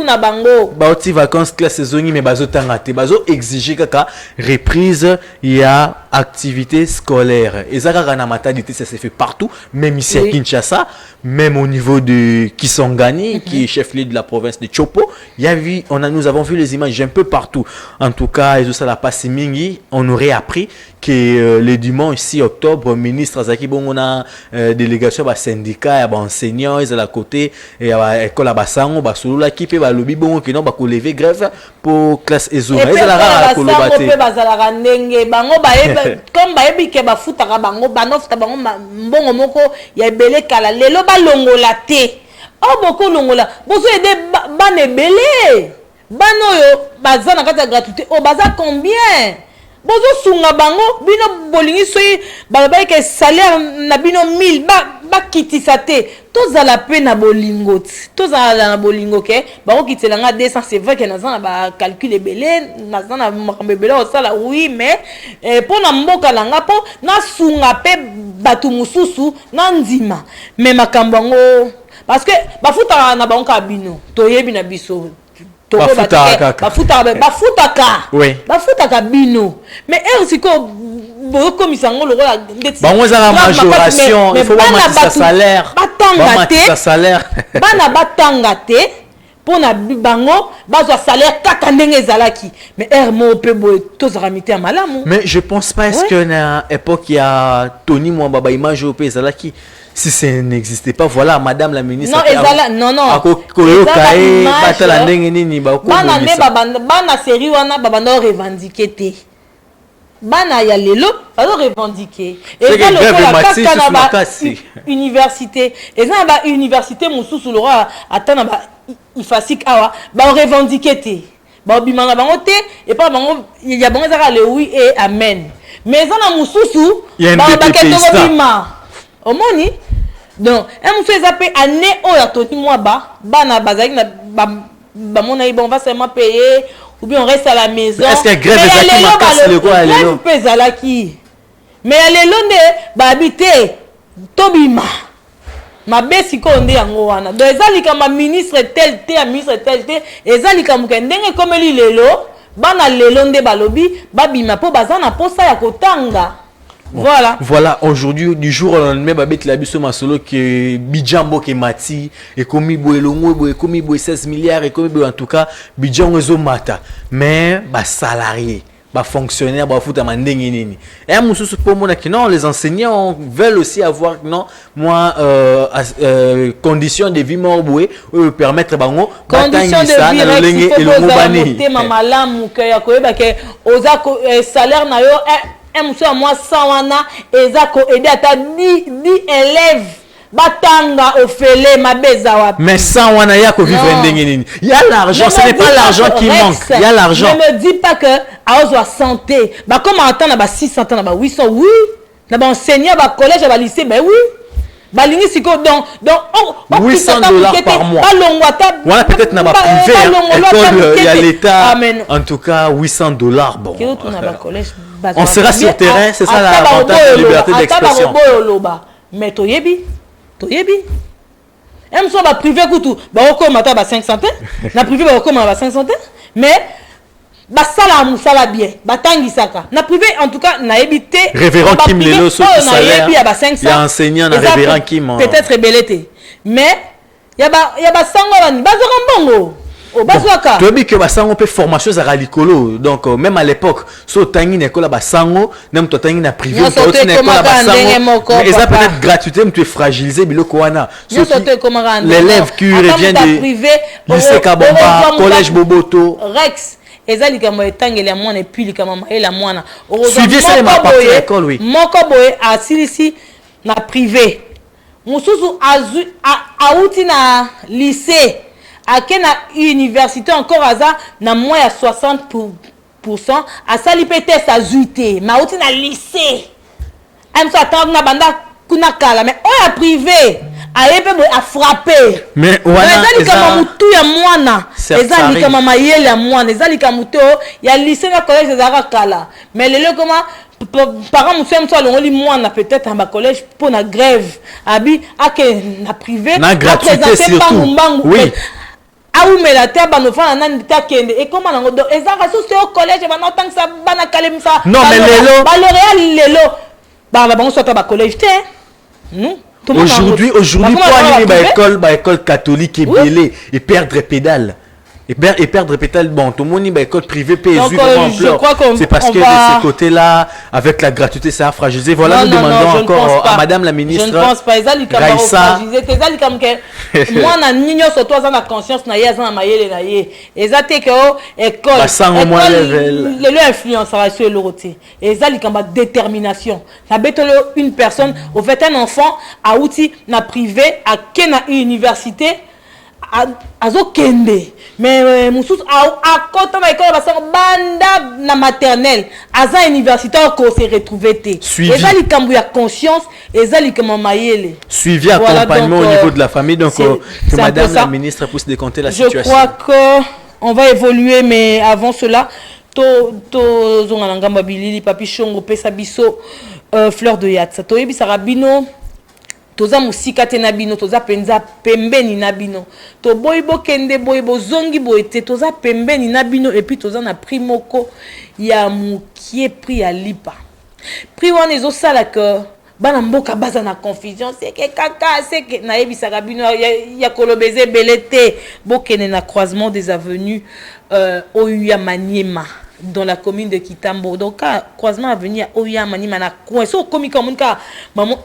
ba oti vacances classe saison mais bazo tangate bazo exiger kaka reprise il y a activité scolaire et ça kaka na maternité ça se fait partout même ici à Kinshasa même au niveau de Kisangani qui est chef-lieu de la province de Chopo nous avons vu les images un peu partout en tout cas et ça la passe mingi on aurait appris que le dimanche 6 octobre ministre Azaki Bongona délégation ba syndicat ba enseignants ils à la côté et à école basango ba solula qui peut ba lobby bongo qui non ba ko lever grève pour classe ezoma ils la rara ko lobate pe bazala ndenge bango ba comme ba yebi ke ba futaka bango ba nofta bango mbongo moko ya belé kala lelo ba longola te oh boko longola bozo aider ba nebelé bano yo bazana kata gratuité o baza combien bozo sunga bango bino bolingi soyi baloba ke salaire na bino 1000 ba kitisa te tozala pe na bolingo tozala na bolingo ke bako kitelanga 200 c'est vrai que nazana ba calcul belé nazana makambe belé o sala oui mais pour na mboka langa po na sunga pe batu mususu na ndima mais makambo ngo parce que bafuta na banka bino toyebi na biso bafutaka bino mais siko bokomisa ngo lokola bango za majoration il faut ba salaire bana batanga te pona bango bazwa salaire kaka ndenge ezalaki mais mo pe boy tozaka mite ya malamu mais je pense pas est-ce que na époque ya Tony Mwamba ba image pe ezalaki si ça n'existait pas voilà madame la ministre non bana série wana babanda revendiquer te bana ya lelo bazo revendiquer et ça le kaka université et ça ba université mususu le roi atana ba ifasik awa ba revendiquer te ba bimanga bango te et pas bango ya bango zaka le oui et amen mais ça na mususu ba baketoko bima omoni donc on fait zapper année au ya toni moi bana bazaki na ba mona on va seulement payer ou bien on reste à la maison est-ce que grève ezaki makasi le quoi lelo pesa laki mais lelo nde ba habiter tobima ma besi ko nde yango wana donc ezalika ma ministre tel te ministre tel te ezalika mukendenge comme lelo bana lelo nde balobi babima po bazana posa ya kotanga. Bon, voilà aujourd'hui du jour au lendemain babet la biso masolo que Bidjambo ke mati et komi boelongo et komi 16 milliards et komi en tout cas Bidjango zo mata mais ba salarié ba fonctionnaire ba futa mandenge nini et mususu pour mona que non les enseignants veulent aussi avoir non moi conditions de vie morboué permettre bango conditions de vie et le mobani tema malamu que ya koyeba ke oza salaire na yo muso moi 100 wana ezako aider ata 10 élèves batanga ofele mabeza wapi. Mais 100 wana ya ko vivre ndenge nini? Il y a l'argent, ce n'est pas l'argent qui manque, il y a l'argent. Ne me dis pas que aozo santé. Ba comme attendre ba 600 ans ba 800 oui. Na ba enseignant ba collège ba lycée ben oui. Balingi siko donc $800 par mois. Voilà peut-être n'a pas privé école il y a l'état. En tout cas $800 bon. On sera sur terrain, c'est ça l'avantage de la liberté d'expression. Mais toyebi. Même si on va privé kutu, ba oko mata ba 500, na privé ba oko ma 500, mais basala musala bien batangisaka na privé en tout cas na ebité révérend Kim Lelo sur salaire il y a enseignant na révérend Kim peut-être rebellité mais il y a sango bani bazaka mbongo o bazwaka tu dis que basango peut formation za likolo donc même à l'époque so tangi na kola basango même to tangi na privé to tangi na kola basango mais ça peut être gratuité mais tu es fragilisé biloko wana l'élève qui revient de lycée Kabomba collège Boboto Rex ezali kama etangeli ya mwana puis likama maela mwana suivez ça ma partie école oui moko boye asilisi na privé mususu auti na lycée akena université encore aza na moins ya 60% asali peut-être sa zuité ma auti na lycée am so attendre na banda kuna kala mais oya privé ayepe a frappé mais wana ezali kama mutu ya mwana ezali kama mayele ya mwana ezali kama mutu ya lycée na collège ezaka kala mais lelo koma parents mutu mso alongoli mwana peut-être en collège pour na grève abi ake na privé na gratuité surtout oui aumela te banofana nani takende et comment nango ezaka sous au collège bana tangisa bana kalemisa non mais lelo baloréal lelo ba bango soit ba collège te non. Aujourd'hui, pour aller à l'école catholique et belé et perdre pédale. Et perdre pédale, bon, tout le monde est école privée, c'est parce que de ce côté-là, avec la gratuité, ça a fragilisé. Voilà, nous demandons encore à Madame la ministre. Je ne pense pas. Raissa. Moi, na nino surtout na conscience na ya na mayele na ye. Ezate que école. Le influencera sur le roté. Ezali kamba détermination. Na betolo une personne, au fait un enfant a outil na privé à kena université azo kende mais mususu a kota na école basango banda na maternelle aza universitaire ko se retrouver te ezali kambu ya conscience ezali kama mayele suivi accompagnement au niveau de la famille donc que madame la ministre puisse décompter la situation. Je crois que on va évoluer mais avant cela to zonga ngamba bilili papi shongo pesa biso fleur de yatsa to yebi sarabino toza musika te na bino toza penza pembeni na bino to boybo kende boybo zongi boete toza pembeni na bino et puis toza na prix moko ya mukie prix ya lipa prix wana ezo sala que bana mboka baza na confusion c'est que kaka c'est que na yebisaka bino ya kolobeze belete bokene na croisement des avenues Oya Maniema dans la commune de Kitambo donc croisement avenue Oya Maniema na coin so komi comme ka maman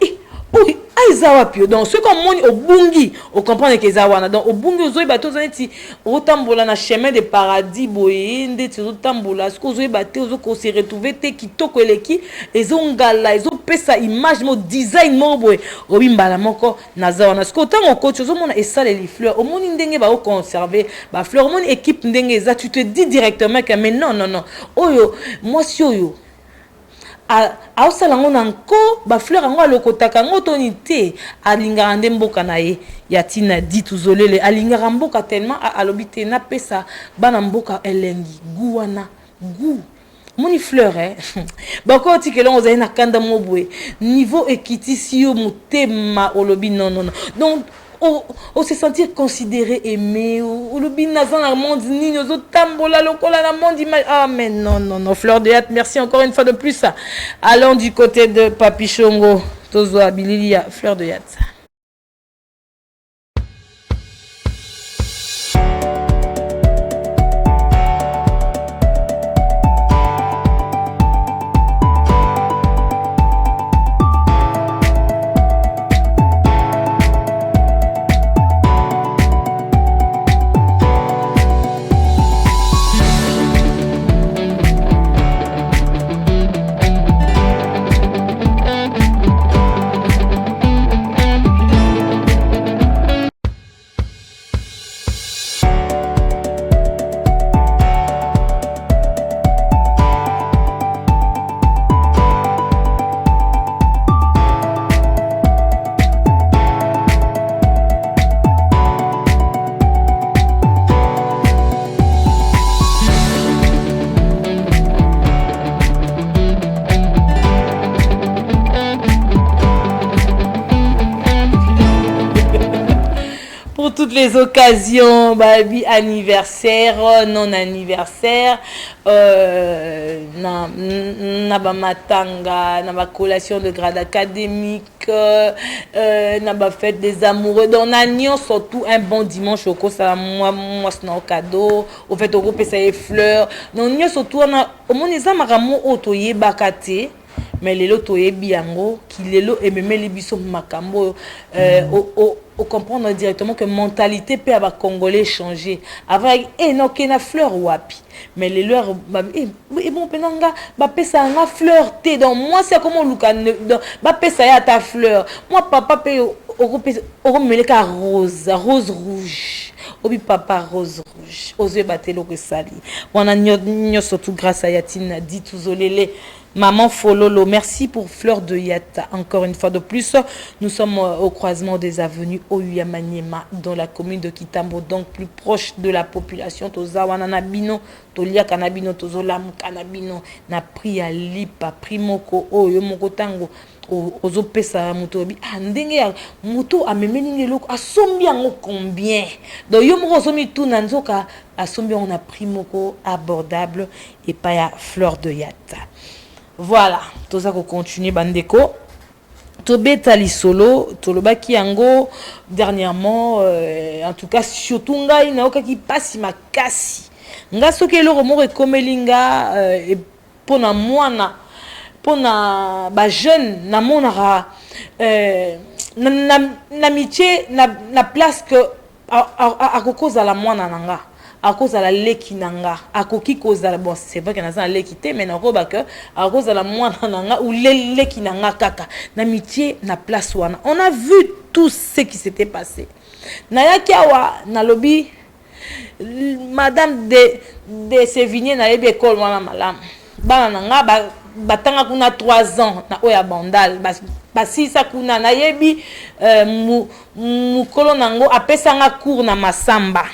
oui, aizawa pio donc ce comme moni obungi on comprend que zawana donc obungi ozoyi bato zoneti otambola na chemin de paradis boye ndeti otambola ce que ozoyi bato ozoko se retrouver te kitoko eleki ezongala ezopesa image mo design mo boye obimbala moko na zawana ce que otango coach ozomona esale les fleurs omoni ndenge ba conserver ba fleurs omoni équipe ndenge eza tu te dis directement que mais non oyo moi si oyo a osala ngo nanko ba fleur ngo alokotaka ngo toni te alingaka nde mboka na ye ya tina dit tuzolele alingaka mboka tellement alobite na pesa bana mboka elengi gu wana gu moni fleur bako tikelo ozali na kanda mobwe niveau ekitisi yo motema olobi non donc on se sentir considéré, aimé, ou le bin dans le monde, ni nos autres tambola, le cola dans le monde, ah mais non, Fleur de Hâte, merci encore une fois de plus. Allons du côté de Papi Shongo, Tozo Abililia, Fleur de Hâte. toutes les occasions, baby anniversaire, non anniversaire, na ba matanga, na ba collation de grade académique, na ba fête des amoureux. Donc on a surtout un bon dimanche au cours ça moi c'est un cadeau, au fait au groupe ça est fleurs. Donc on surtout on a au moins les amaramo otoye bakate. Mais les lots biango qui les lots et même les bisous makambo au comprendre directement que mentalité peut avoir congolais changer avec non qu'il na fleur wapi mais les leurs et bon penanga ba pesa na fleur té donc moi c'est comment luka ba pesa ya ta fleur moi papa pe au meleka rose rouge obi papa rose rouge aux yeux batelo que sali on a surtout grâce à Yatine dit tous olélé. Maman Fololo, merci pour Fleur de Yata. Encore une fois de plus, nous sommes au croisement des avenues Oyuyamanyema dans la commune de Kitambo, donc plus proche de la population. Toza wananabino, tolia kanabino, tozolam kanabino, na priya lipa, primoko, oyo moko tango. Ozo pesa mutobi ndenge ya muto amemeni loko asombi yango combien donc yo moko somi tout nanzoka asombi on a primoko abordable et pas ya Fleur de Yata. Voilà, tout ça qu'on continue bandeko. Tobeta lisolo, tolobaki yango dernièrement en tout cas surtout ngai na oka ki pasi makasi. Nga soki eloko moko ekomelinga et pona mwana pona ba jeune na monara na métier na place que a cause à la mwana nanga. À cause de la leki nanga à koki cause la bon c'est vrai que na za leki te mais na roba que à cause de la mwana nanga ou leki nanga kaka na mitié na place wana on a vu tout ce qui s'était passé na yaki awa na lobby madame de Sévigné na yebi école wana malam bana nanga batanga kuna 3 ans na oya bandal basisa kuna na yebi mukolo nango apesanga cours na Masamba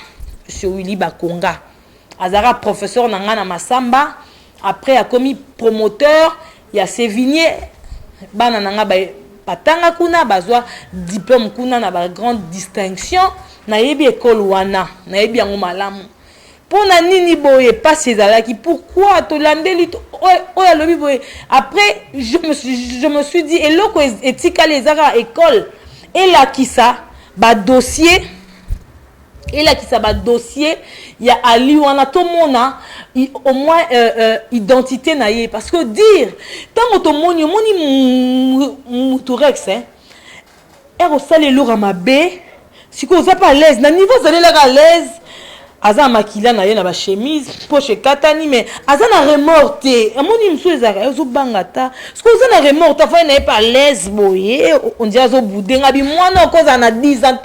sur Willy Bakonga. Azara professeur nanga na Masamba, après a commis promoteur, il y a Sévigné, bana nanga batanga kuna bazwa diplôme kuna na ba grande distinction na yebi école wana, na yebi yango malamu. Pona nini boye pas ces alaki pourquoi to landeli oya lobi boye après je me suis dit et loko etika les ara école et là qui ça ba dossier et là qui ça va dossier il y a Ali wana to mona au moins identité naie parce que dire tant que moni muturex hein et au sale loura mabe si ko za pas à l'aise na niveau za la à l'aise aza makila na ye na ba chemise poche katani mais aza na remorté amoni mso ezaka zo bangata ce que za na remorté fa na pas à l'aise boye on dit azo budenga bi mwana ko za na 10 ans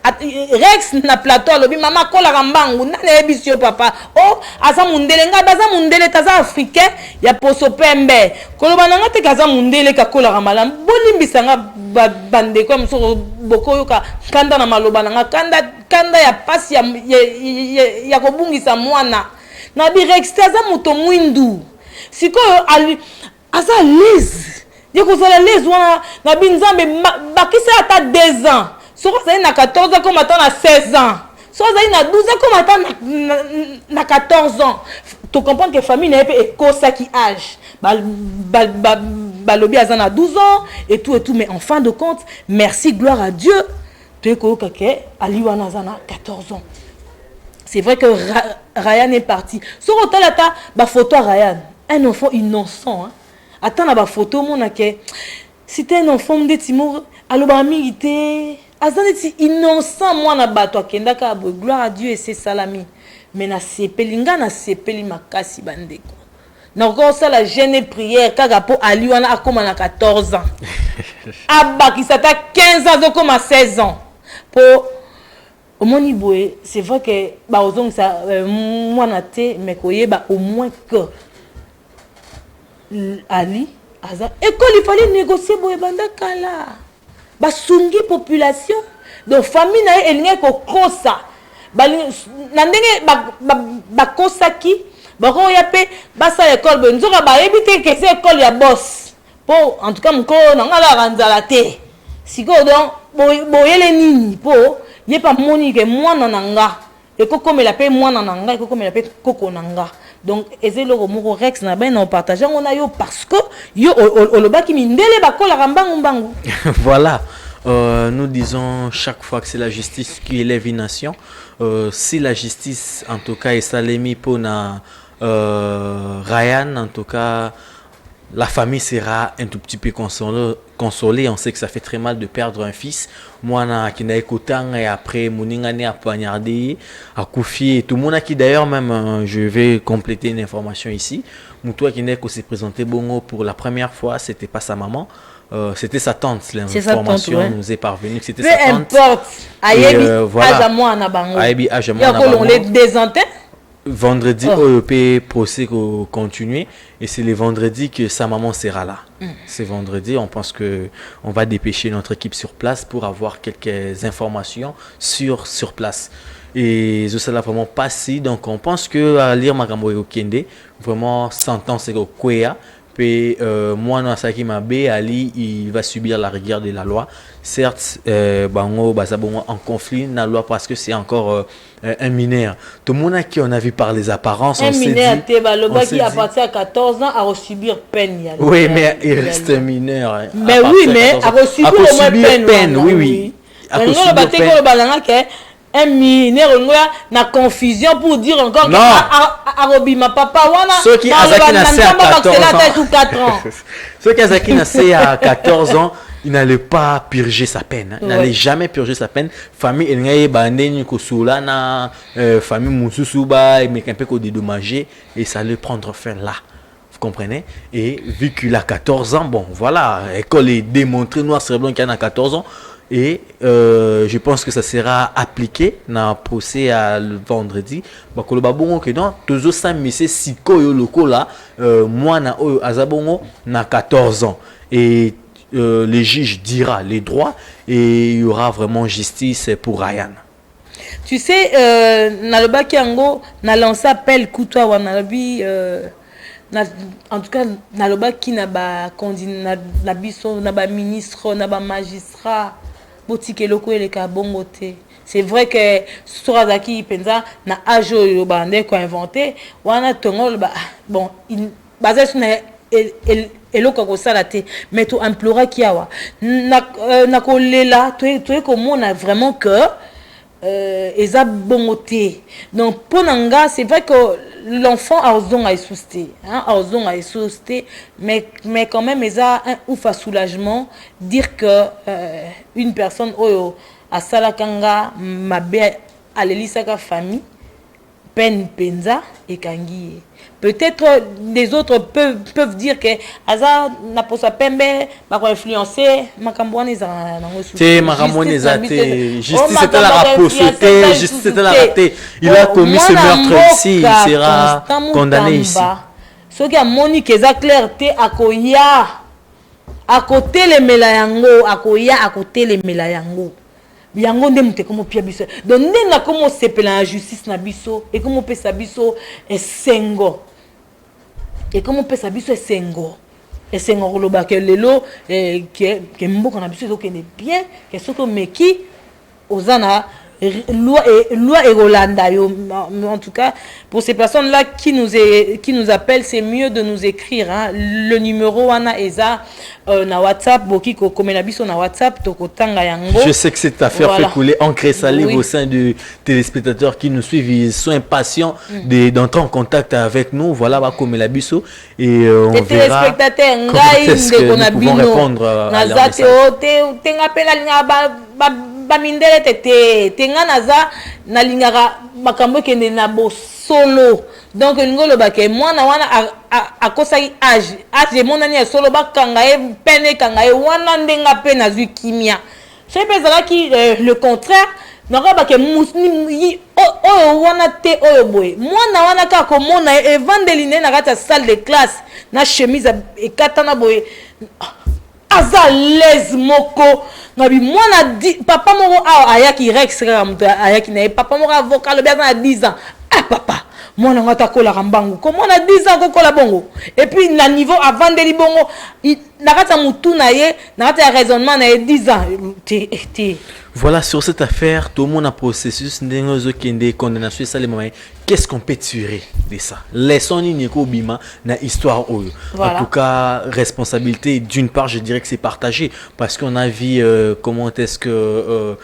Rex na plateau lobi mama kola rambangu na ebisio papa oh asa mundele nga baza mundele taza africain ya poso pembe koloba nanga te kaza mundele ka kola ramala bolimbisa nga bande comme so bokoyo ka kanda na maloba nanga kanda ya pasi ya kobungisa mwana na bi Rex taza moto mwindu sikoyo ali asa lise yeko sala lise wana na binzambe bakisa ata 2 ans. Si vous avez 14 ans, comme attend à 16 ans. Si vous avez 12 ans, comme attend à 14 ans. Tu comprends que la famille n'est pas écossais qui âge. Balobi a 12 ans et tout. Mais en fin de compte, merci, gloire à Dieu. Tu es que Aliwana a 14 ans. C'est vrai que Ryan est parti. Si vous avez la photo à Ryan, un enfant innocent. Attends la photo, mon que c'était un enfant de Timor. Alors, milité. Azaneti innocent moi na bato kenda ka bo gloire à Dieu et ses salami mais na sepelinga na sepeli makasi bandeko na ko ça la jeune prière kaka po ali wana akoma na 14 ans abaki sata 15 ans comme 16 ans pour au moni boé c'est vrai que ba ozong ça moi na té mais koyeba au moins que Ali aza école il fallait négocier boé bandaka là basungi population de famille na elinga ko kosa na ndenge bakosaki bako ya pe basa école benzoka ba ebite que c'est école ya boss po en tout cas mko na ngala ranzala te siko donc boyele nini po il pas monique moi nananga et comme il appelle moi nananga et comme il appelle koko nanga donc ezé le moko rex na ben on partage on a yo parce que yo oloba ki mindele bakola rambangu mbangu. Voilà. Nous disons chaque fois que c'est la justice qui élève une nation. Si la justice, en tout cas, est salémi pour Ryan, en tout cas, la famille sera un tout petit peu consolée. On sait que ça fait très mal de perdre un fils. Moi, qui n'a écouté et après, Mouningane a poignardé, a confié. Tout le monde qui d'ailleurs même, je vais compléter une information ici. Moutoua qui s'est présenté Bongo pour la première fois, c'était pas sa maman. C'était sa tante, l'information ouais. Nous est parvenue que c'était sa tante. Peu importe. Ayebi, voilà. Ayebi, on les désantenne. Vendredi, OEP procès continuer et c'est le vendredi que sa maman sera là. C'est vendredi, on pense que on va dépêcher notre équipe sur place pour avoir quelques informations sur place. Et ça l'a vraiment passé, donc on pense que à lire Makambo et Okende, vraiment sentence et Kwea. Puis moi, Nasaki Mabe, Ali, il va subir la rigueur de la loi. Certes, Bango, Basabongo en conflit dans la loi parce que c'est encore un mineur. Tout le monde qui on a vu par les apparences, un mineur, le gars qui a parti à 14 ans a subir peine. Oui, mais il reste un mineur. Mais oui, mais a subir au moins peine. Oui, oui. Un mineur na confusion pour dire encore non. Arobi ma papa wana ceux qui Azaki nassé à 14 ans ceux qui Azaki nassé à 14 ans il n'allait pas purger sa peine, il n'allait jamais purger sa peine. Famille Engaye Bandeni Kosula na famille Moussousouba mais un peu qu'on dédommagé et ça allait prendre fin là. Vous comprenez? Et vu qu'il a 14 ans, bon voilà, école est démontrée noir sur blanc qu'il a 14 ans. Et je pense que ça sera appliqué dans le procès à le vendredi. Bakolo que non, toujours ça mais c'est si koyo loko là moi na azabongo na 14 ans et le juge dira les droits et il y aura vraiment justice pour Ryan. Tu sais na loba kiango na lancé appel kutwa wanalabi en tout cas na loba ki na ba candidat na biso na ba ministre na ba magistrat botike loko eleka bongo te. C'est vrai que Sorazaki penza na ajo yo bande ko inventé wana tongo bon il basé sur eloko ko sala te mais to implora kiawa na ko lela to comme on a vraiment que eza bongo te. Donc pour nanga c'est vrai que l'enfant a osé souster, mais quand même il a un ouf à soulagement dire que une personne a salakanga mabe à l'elisaka famille peine penza et kangi. Peut-être les autres peuvent dire que Aza n'a pas sa pembe va influencer Makambouane za c'est Makambouane za justice c'était la raposauté justice c'était la raté il a commis ce meurtre ici il sera condamné ici ce qui a moni que za clarté akoya à côté les melayango akoya à côté les melayango yango ndemte comme pia biso donc ndenga comme sepela la justice na biso et comme pesa biso esengo et comme pesa biso esengo esengo loba que lelo que mboko na biso que bien que ce que meki ozana loi et Rolanda. En tout cas, pour ces personnes-là qui nous appellent, c'est mieux de nous écrire. Hein. Le numéro wana eza na WhatsApp, boki ko komenabiso na WhatsApp toko tanga yango. Je sais que cette affaire fait couler encre et salive au sein des téléspectateurs qui nous suivent. Ils sont impatients d'entrer en contact avec nous. Voilà, ba komenabiso et on les verra comment est-ce que nous pouvons répondre à leur message. Bamindele tete tenga naza na lingara makambo kende na bosolo donc ngolo bake mwana wana akosa age monani ya solo bakanga e pene kanga e wana ndenga pe na zwi kimia c'est pesala ki le contraire nora bake musni wana te oyo boy mwana wana ka ko mona e vandeline na kata salle de classe na chemise e katana boy aza les moko ngabi mwana di papa moko ayaki rex ayaki na papa moko avocat le bien à 10 ans ah papa mwana ngata kola rambangu comment on a 10 ans ko kola bongo et puis na niveau avant de li bongo nakata mutu na ye nakata raisonnement na ye 10 ans té. Voilà, sur cette affaire, tout le monde a processus, condamnation, qu'est-ce qu'on peut tirer de ça? Laissons Nico Bima na histoire. Voilà. En tout cas, responsabilité, d'une part, je dirais que c'est partagé, parce qu'on a vu comment est-ce que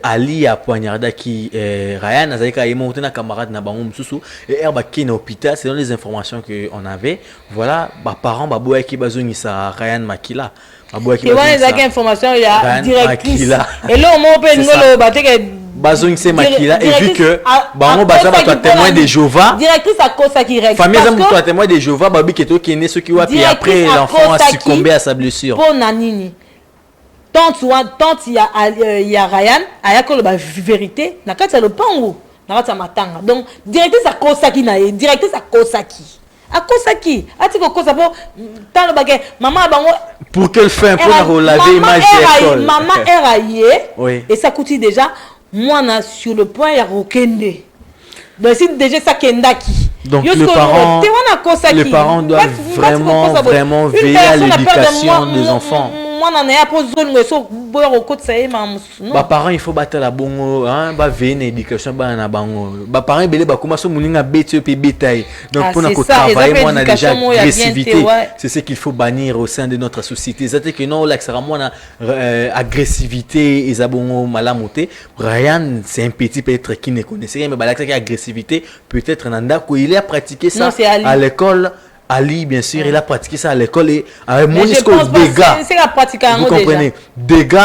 Ali a poignardé qui Ryan, a monté un camarade na bangom sousou, et Herba qui est hôpital, c'est dans les informations qu'on avait. Voilà, parents, baboua qui bazoni ça Ryan Makila. Et ouais, les informations, il y a directrice. Et là, on peut Bazouin c'est Makila et vu que Bango Baza va témoin de Jéhovah. Directrice à cause ça qui règle. Famille Zamou toi témoin de Jéhovah, Babi Keto qui est né ce qui va puis après l'enfant a succombé à sa blessure. Pour Nanini. Tant il y a Ryan, il y a que la vérité, na kata le pango, na kata matanga. Donc directrice à cause ça qui na directrice à cause ça qui. À cause ça qui ati ko cause pour tant le bagage maman bango pour quelle fin pour relaver image d'école maman eraillé oui. Et ça coûte déjà moi na sur le point ya rokende donc c'est déjà ça kendaki donc les parents doivent vraiment veiller à l'éducation des enfants. Moi na ya pose zone so boyo ko ça ba parents il faut battre la bongo hein ba veiller éducation ba na bango ba parents belé ba comment so muninga beti pe bétail donc pour nous travailler moi on a déjà agressivité c'est ce qu'il faut bannir au sein de notre société c'est que non là sera moi agressivité et zabongo malamoté Ryan c'est un petit peut-être qui ne connaissait rien mais ba la agressivité peut-être nanda ko il a pratiqué ça à l'école. Ali, bien sûr, il a pratiqué ça à l'école et avec mon dégâts. Vous comprenez? Dégâts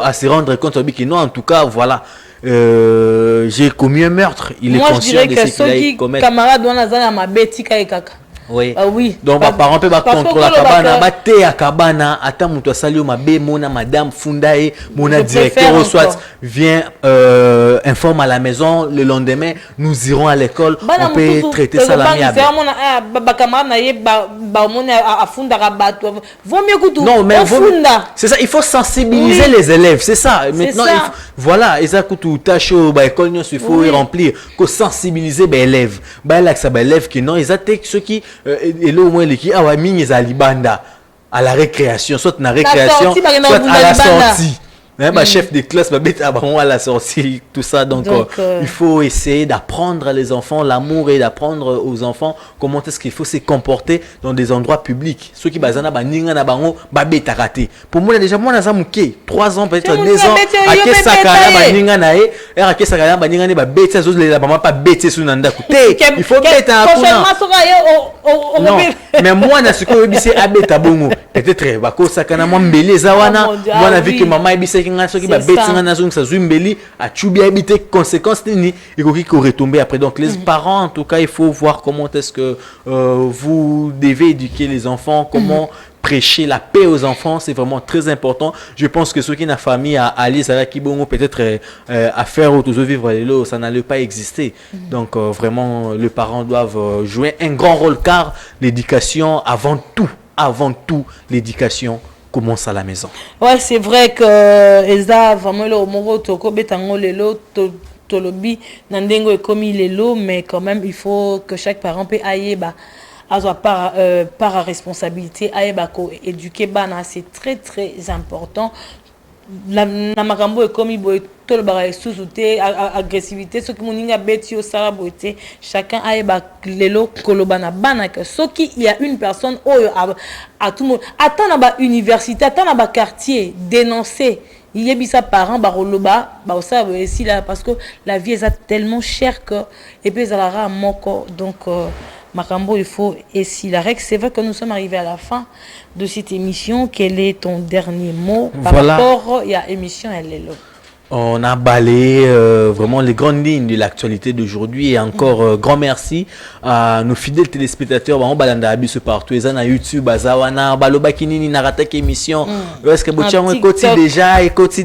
à se rendre compte que non, en tout cas, voilà. J'ai commis un meurtre. Il est conscient de ce qu'il a commis. Camarade, on a ma bêtise kaka. Oui. Ah oui. Donc les parents peuvent contrôler la cabane, batter à cabane, attends mon toi salut ma bé mona madame Fundae, mon directeur au soit vient informe à la maison le lendemain, nous irons à l'école, on peut traiter ça la mienne. Non mais c'est ça, il faut sensibiliser les élèves, c'est ça. Maintenant voilà, ils ont tout tâche au école il faut remplir, que sensibiliser les élèves. Bah là ça élèves qui non, ils attaquent ceux qui et là au moins les qui ah ouais mine les alibanda à la récréation soit na récréation soit à la sortie même chef de classe bah bête à la sortie tout ça donc il faut essayer d'apprendre à les enfants l'amour et d'apprendre aux enfants comment est-ce qu'il faut se comporter dans des endroits publics ceux qui bazana ba ninga na bango ba bête raté pour moi déjà moi na zamuke 3 ans peut-être 2 ans à kesa kana ba ninga na e à kesa kana ba ninga ne ba bête zo les ba pas bête sous nanda côté il faut bête à non mais moi na ce que bise abeta bongo peut-être ba ko sakana moi mbele zawana moi na vu que maman ebise qui va bêtir na zone ça zumbeli a chubi habité conséquences ni et qui retomber après donc les parents en tout cas il faut voir comment est-ce que vous devez éduquer les enfants comment prêcher la paix aux enfants c'est vraiment très important je pense que ceux qui n'a famille à aller ça qui bon peut-être à faire autour vivre là ça n'allait pas exister donc vraiment les parents doivent jouer un grand rôle car l'éducation avant tout l'éducation commence à la maison. Ouais, c'est vrai que Eza vraiment le moro toko betango lelo tolobi nandengo et comme il est l'eau mais quand même il faut que chaque parent peut ailler bah par responsabilité ailler bah ko éduquer bana c'est très très important. La makambo est comme il boit tout le bagage sous-souté agressivité ce qui moninga beti au sala boité chacun a ba lelo kolobana bana que ce qui il y a une personne à tout le monde attend na ba université attend na ba quartier dénoncer il y a bisa parents baroloba ba ça aussi là parce que la vie est tellement chère que et puis ça la moko donc Makambo, il faut essayer la règle. C'est vrai que nous sommes arrivés à la fin de cette émission. Quel est ton dernier mot par rapport à l'émission Elle est là. On a balayé vraiment les grandes lignes de l'actualité d'aujourd'hui et encore grand merci à nos fidèles téléspectateurs on balanda abiso partout ils na YouTube azawana baloba kinini na ratak émission est-ce que botian écoute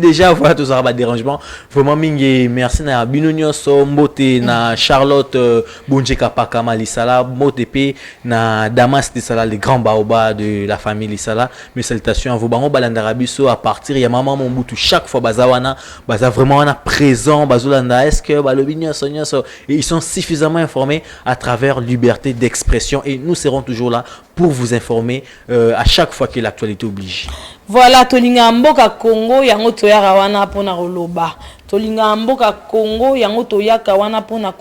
déjà voilà tout ça pas dérangement vraiment mingi merci na binonyo so mbote na Charlotte Bonjeka Pakama Lisala motepe na Damas Lisala les grands baoba de la famille Lisala mes salutations à vous bango balanda abiso à partir ya maman Mobutu chaque fois bazawana baza vraiment on a présent bazolanda est-ce que balobi nyonso nyonso et ils sont suffisamment informés à travers liberté d'expression et nous serons toujours là pour vous informer à chaque fois que l'actualité oblige. Voilà, tolinga mboka Congo yango toyaka wana pona koloba. Tolinga mboka Congo yango toyaka wana pona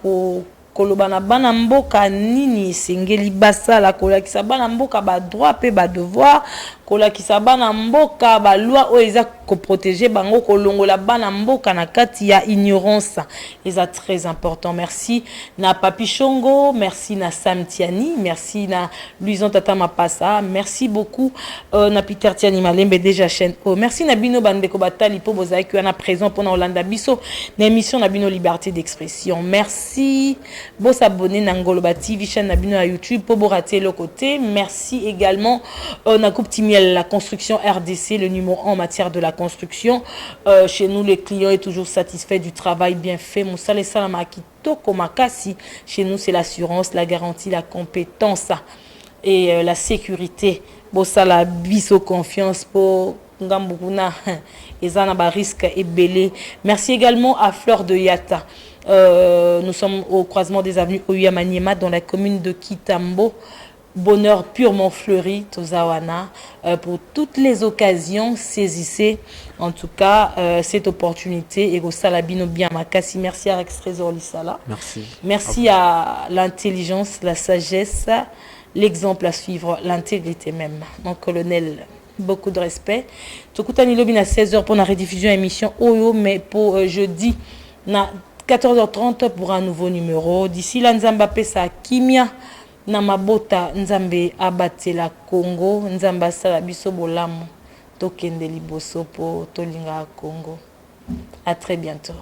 koloba na bana mboka nini esengeli basala kolakisa bana mboka ba droit pe ba devoir kolakisa bana mboka ba loi o eza ko protéger bango kolongola bana mboka na kati ya ignorance eza très important. Merci na Papi Chongo, merci na Sam Tiani, merci na Luison Tata Mapasa, merci beaucoup na Peter Tiani Malembe déjà chaîne O. Merci na bino bandeko batali po bozaki wana présent pendant Olanda Biso na émission na bino liberté d'expression. Merci. Bon s'abonner na Ngoloba TV chaîne na bino à YouTube pour rater le côté. Merci également na Coupe Timiel la construction RDC le numéro 1 en matière de la construction. Chez nous les clients est toujours satisfaits du travail bien fait. Moussale Salama Kitoko Makasi. Chez nous c'est l'assurance, la garantie, la compétence et la sécurité. Bossala biso confiance pour Ngambukuna ezana ba risque et belé. Merci également à Fleur de Yata. Nous sommes au croisement des avenues Oyamaniema dans la commune de Kitambo. Bonheur purement fleuri, Tozawana. Pour toutes les occasions, saisissez en tout cas cette opportunité. Et Salabino bien Makasi. Merci à Rex Trésor Lissala. Merci. Merci à l'intelligence, la sagesse, l'exemple à suivre, l'intégrité même. Mon colonel, beaucoup de respect. Tokutani Lobin à 16h pour la rediffusion émission Oyo, mais pour jeudi, na 14h30 pour un nouveau numéro. D'ici là, Nzamba Pesa Kimia. Namabota Nzambe abatela Congo, Nzamba sala biso bolamu. Tokende liboso po tolinga Congo. À très bientôt.